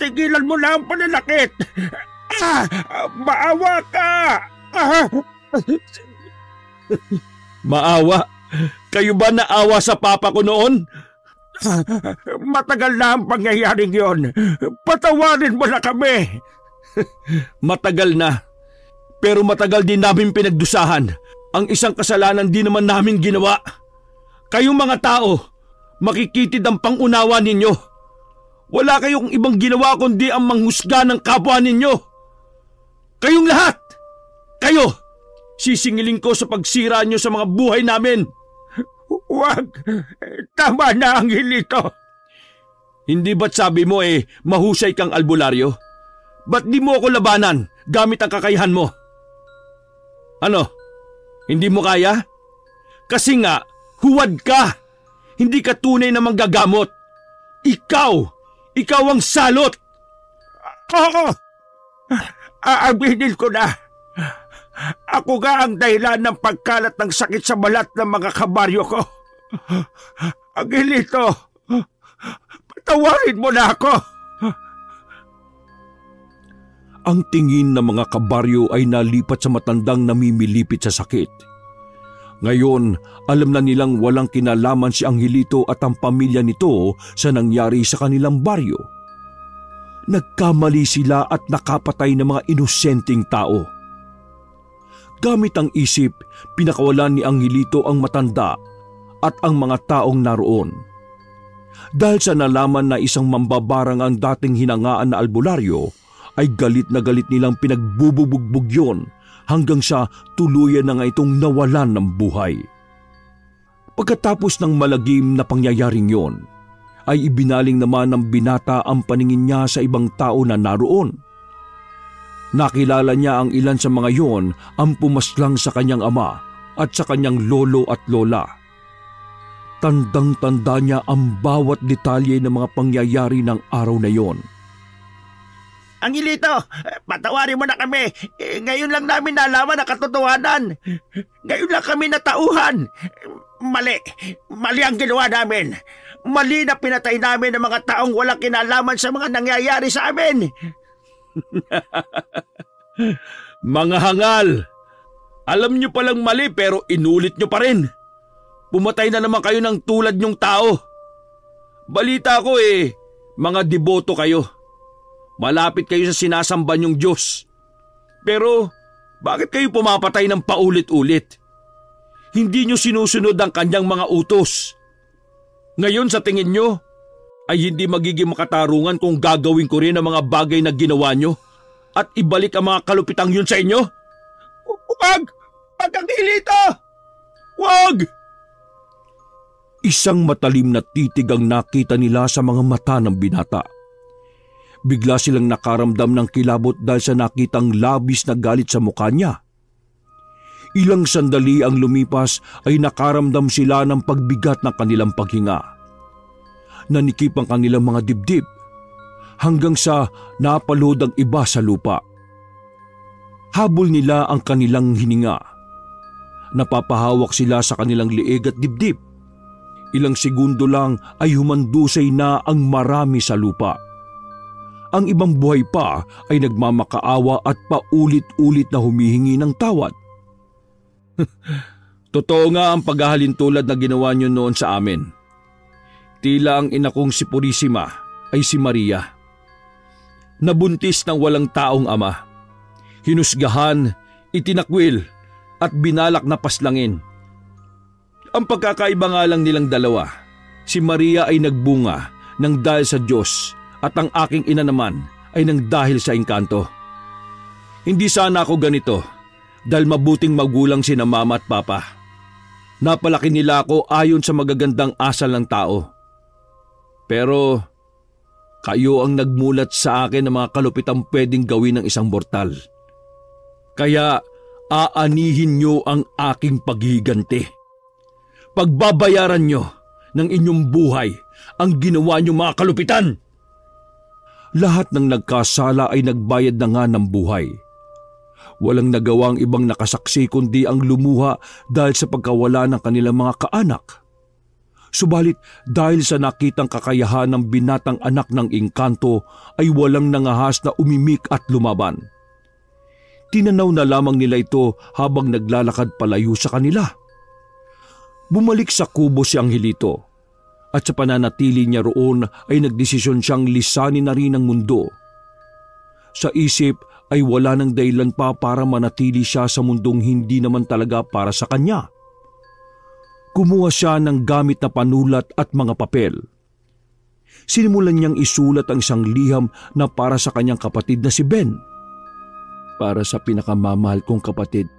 Tigilan mo na ang pananakit! Maawa ka! Maawa? Kayo ba naawa sa papa ko noon? Matagal na ang pangyayaring yon. Patawarin mo na kami! Matagal na. Pero matagal din namin pinagdusahan ang isang kasalanan di naman namin ginawa. Kayong mga tao, makikitid ang pangunawa ninyo. Wala kayong ibang ginawa kundi ang manghusga ng kapwa ninyo. Kayong lahat! Kayo! Sisingilin ko sa pagsira nyo sa mga buhay namin. Huwag! Tama na, Angelito. Hindi ba't sabi mo mahusay kang albularyo? Ba't di mo ako labanan gamit ang kakayahan mo? Ano? Hindi mo kaya? Kasi nga, huwad ka! Hindi ka tunay na manggagamot. Ikaw ang salot! Oo! Aaminin ko na. Ako nga ang dahilan ng pagkalat ng sakit sa balat ng mga kabaryo ko. Angelito, patawarin mo na ako. Ang tingin ng mga kabaryo ay nalipat sa matandang namimilipit sa sakit. Ngayon, alam na nilang walang kinalaman si Angelito at ang pamilya nito sa nangyari sa kanilang baryo. Nagkamali sila at nakapatay ng mga inosenteng tao. Gamit ang isip, pinakawalan ni Angelito ang matanda at ang mga taong naroon. Dahil sa nalaman na isang mambabarang ang dating hinangaan na albularyo, ay galit na galit nilang pinagbububugbog yon hanggang sa tuluyan na nga itong nawalan ng buhay. Pagkatapos ng malagim na pangyayaring yon, ay ibinaling naman ng binata ang paningin niya sa ibang tao na naroon. Nakilala niya ang ilan sa mga yon ang pumaslang sa kanyang ama at sa kanyang lolo at lola. Tandang-tanda niya ang bawat detalye ng mga pangyayari ng araw na yon. Angelito, patawarin mo na kami. Ngayon lang namin nalaman ang katotohanan. Ngayon lang kami natauhan. Mali ang ginawa namin. Mali na pinatay namin ang mga taong walang kinalaman sa mga nangyayari sa amin. Mga hangal! Alam niyo palang mali pero inulit niyo pa rin. Pumatay na naman kayo ng tulad niyong tao. Balita ko mga deboto kayo. Malapit kayo sa sinasamba niyong Diyos. Pero bakit kayo pumapatay ng paulit-ulit? Hindi niyo sinusunod ang kanyang mga utos. Ngayon sa tingin niyo ay hindi magiging makatarungan kung gagawin ko rin ang mga bagay na ginawa niyo at ibalik ang mga kalupitang yun sa inyo? Huwag! Huwag kang Angelito! Huwag! Isang matalim na titig ang nakita nila sa mga mata ng binata. Bigla silang nakaramdam ng kilabot dahil sa nakitang labis na galit sa mukha niya. Ilang sandali ang lumipas ay nakaramdam sila ng pagbigat ng kanilang paghinga. Nanikip ang kanilang mga dibdib hanggang sa napalod ang iba sa lupa. Habol nila ang kanilang hininga. Napapahawak sila sa kanilang liig at dibdib. Ilang segundo lang ay humandusay na ang marami sa lupa. Ang ibang buhay pa ay nagmamakaawa at paulit-ulit na humihingi ng tawad. Totoo nga ang paghahalintulad na ginawa niyo noon sa amin. Tila ang ina kong si Purisima ay si Maria. Nabuntis ng walang taong ama. Hinusgahan, itinakwil at binalak na paslangin. Ang pagkakaiba nga lang nilang dalawa, si Maria ay nagbunga ng dahil sa Diyos at ang aking ina naman ay nang dahil sa engkanto. Hindi sana ako ganito dahil mabuting magulang sina mama at papa. Napalaki nila ako ayon sa magagandang asal ng tao. Pero kayo ang nagmulat sa akin ng mga kalupitang pwedeng gawin ng isang mortal. Kaya aanihin niyo ang aking paghiganti. Pagbabayaran niyo ng inyong buhay ang ginawa niyo mga kalupitan. Lahat ng nagkasala ay nagbayad na nga ng buhay. Walang nagawang ibang nakasaksi kundi ang lumuha dahil sa pagkawala ng kanilang mga kaanak. Subalit dahil sa nakitang kakayahan ng binatang anak ng engkanto ay walang nangahas na umimik at lumaban. Tinanaw na lamang nila ito habang naglalakad palayo sa kanila. Bumalik sa kubo si Angelito. At sa pananatili niya roon ay nagdesisyon siyang lisanin na rin ang mundo. Sa isip ay wala ng dahilan pa para manatili siya sa mundong hindi naman talaga para sa kanya. Kumuha siya ng gamit na panulat at mga papel. Sinimulan niyang isulat ang isang liham na para sa kanyang kapatid na si Ben. Para sa pinakamamahal kong kapatid.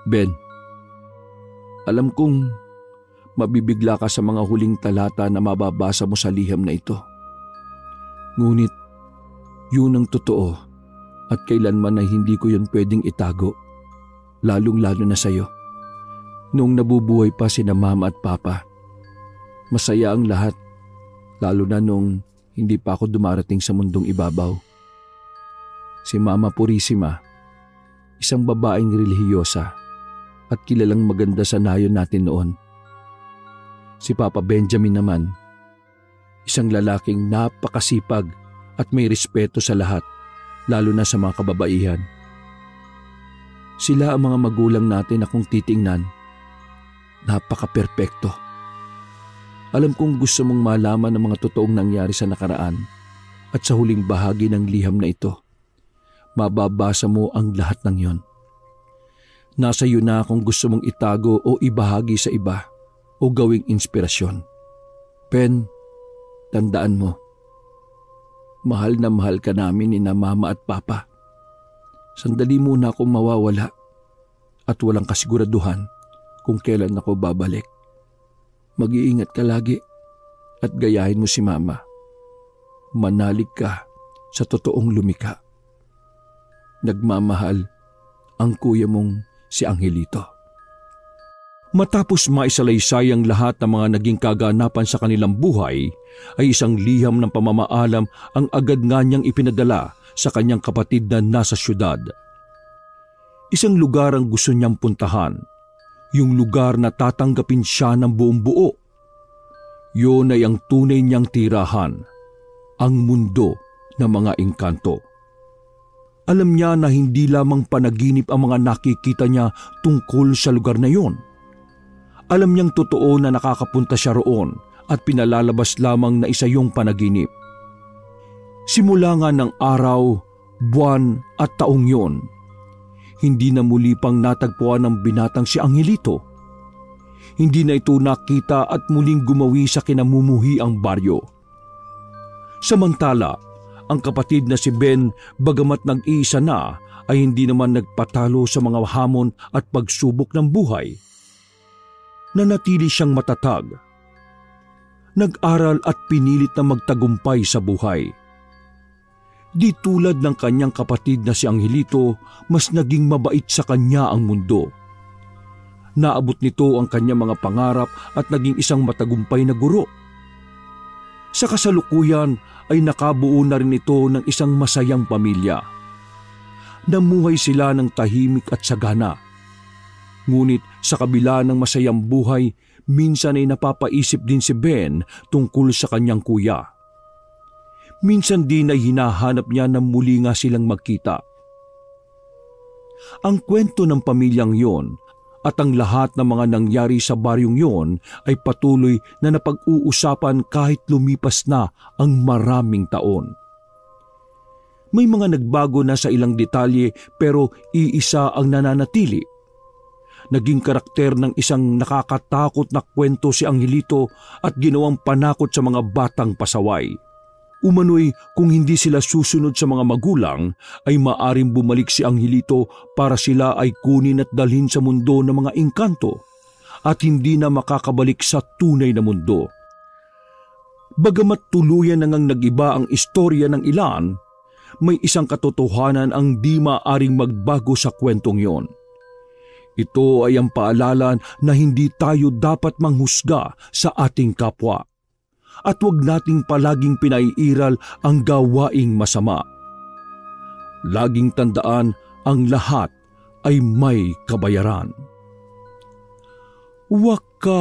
Ben, alam kong mabibigla ka sa mga huling talata na mababasa mo sa liham na ito. Ngunit, yun ang totoo at kailanman ay hindi ko yun pwedeng itago, lalong-lalo na sa'yo. Noong nabubuhay pa sina mama at papa, masaya ang lahat, lalo na nung hindi pa ako dumarating sa mundong ibabaw. Si Mama Purisima, isang babaeng relihiyosa at kilalang maganda sa nayon natin noon. Si Papa Benjamin naman, isang lalaking napakasipag at may respeto sa lahat. lalo na sa mga kababaihan. Sila ang mga magulang natin na kung titingnan, napaka-perpekto. Alam kong gusto mong malaman ang mga totoong nangyari sa nakaraan at sa huling bahagi ng liham na ito. Mababasa mo ang lahat ng yon. Nasa iyo na kung gusto mong itago o ibahagi sa iba o gawing inspirasyon. Pen, tandaan mo, mahal na mahal ka namin ni na Mama at Papa. Sandali muna akong mawawala at walang kasiguraduhan kung kailan ako babalik. Mag-iingat ka lagi at gayahin mo si Mama. Manalig ka sa totoong lumikha. Nagmamahal ang kuya mong si Angelito. Matapos maisalaysay ang lahat ng mga naging kaganapan sa kanilang buhay, ay isang liham ng pamamaalam ang agad nga niyang ipinadala sa kanyang kapatid na nasa syudad. Isang lugar ang gusto niyang puntahan, yung lugar na tatanggapin siya ng buong buo. Yun ay ang tunay niyang tirahan, ang mundo ng mga engkanto. Alam niya na hindi lamang panaginip ang mga nakikita niya tungkol sa lugar na yon. Alam niyang totoo na nakakapunta siya roon at pinalalabas lamang na isa yung panaginip. Simula nga ng araw, buwan at taong yon, hindi na muli pang natagpuan ng binatang si Angelito. Hindi na ito nakita at muling gumawi sa kinamumuhi ang baryo. Samantala, ang kapatid na si Ben, bagamat nag-iisa na, ay hindi naman nagpatalo sa mga hamon at pagsubok ng buhay. Nanatili siyang matatag. Nag-aral at pinilit na magtagumpay sa buhay. Di tulad ng kanyang kapatid na si Angelito, mas naging mabait sa kanya ang mundo. Naabot nito ang kanyang mga pangarap at naging isang matagumpay na guro. Sa kasalukuyan ay nakabuo na rin ito ng isang masayang pamilya. Namuhay sila ng tahimik at sagana. Ngunit sa kabila ng masayang buhay, minsan ay napapaisip din si Ben tungkol sa kanyang kuya. Minsan din ay hinahanap niya na muli nga silang magkita. Ang kwento ng pamilyang yon at ang lahat ng mga nangyari sa baryong yon ay patuloy na napag-uusapan kahit lumipas na ang maraming taon. May mga nagbago na sa ilang detalye pero iisa ang nananatili. Naging karakter ng isang nakakatakot na kwento si Angelito at ginawang panakot sa mga batang pasaway. Umano'y kung hindi sila susunod sa mga magulang, ay maaring bumalik si Angelito para sila ay kunin at dalhin sa mundo ng mga engkanto at hindi na makakabalik sa tunay na mundo. Bagamat tuluyan nang nag-iba ang istorya ng ilan, may isang katotohanan ang di maaring magbago sa kwentong yon. Ito ay ang paalala na hindi tayo dapat manghusga sa ating kapwa. At huwag nating palaging pinaiiral ang gawaing masama. Laging tandaan, ang lahat ay may kabayaran. Wakas!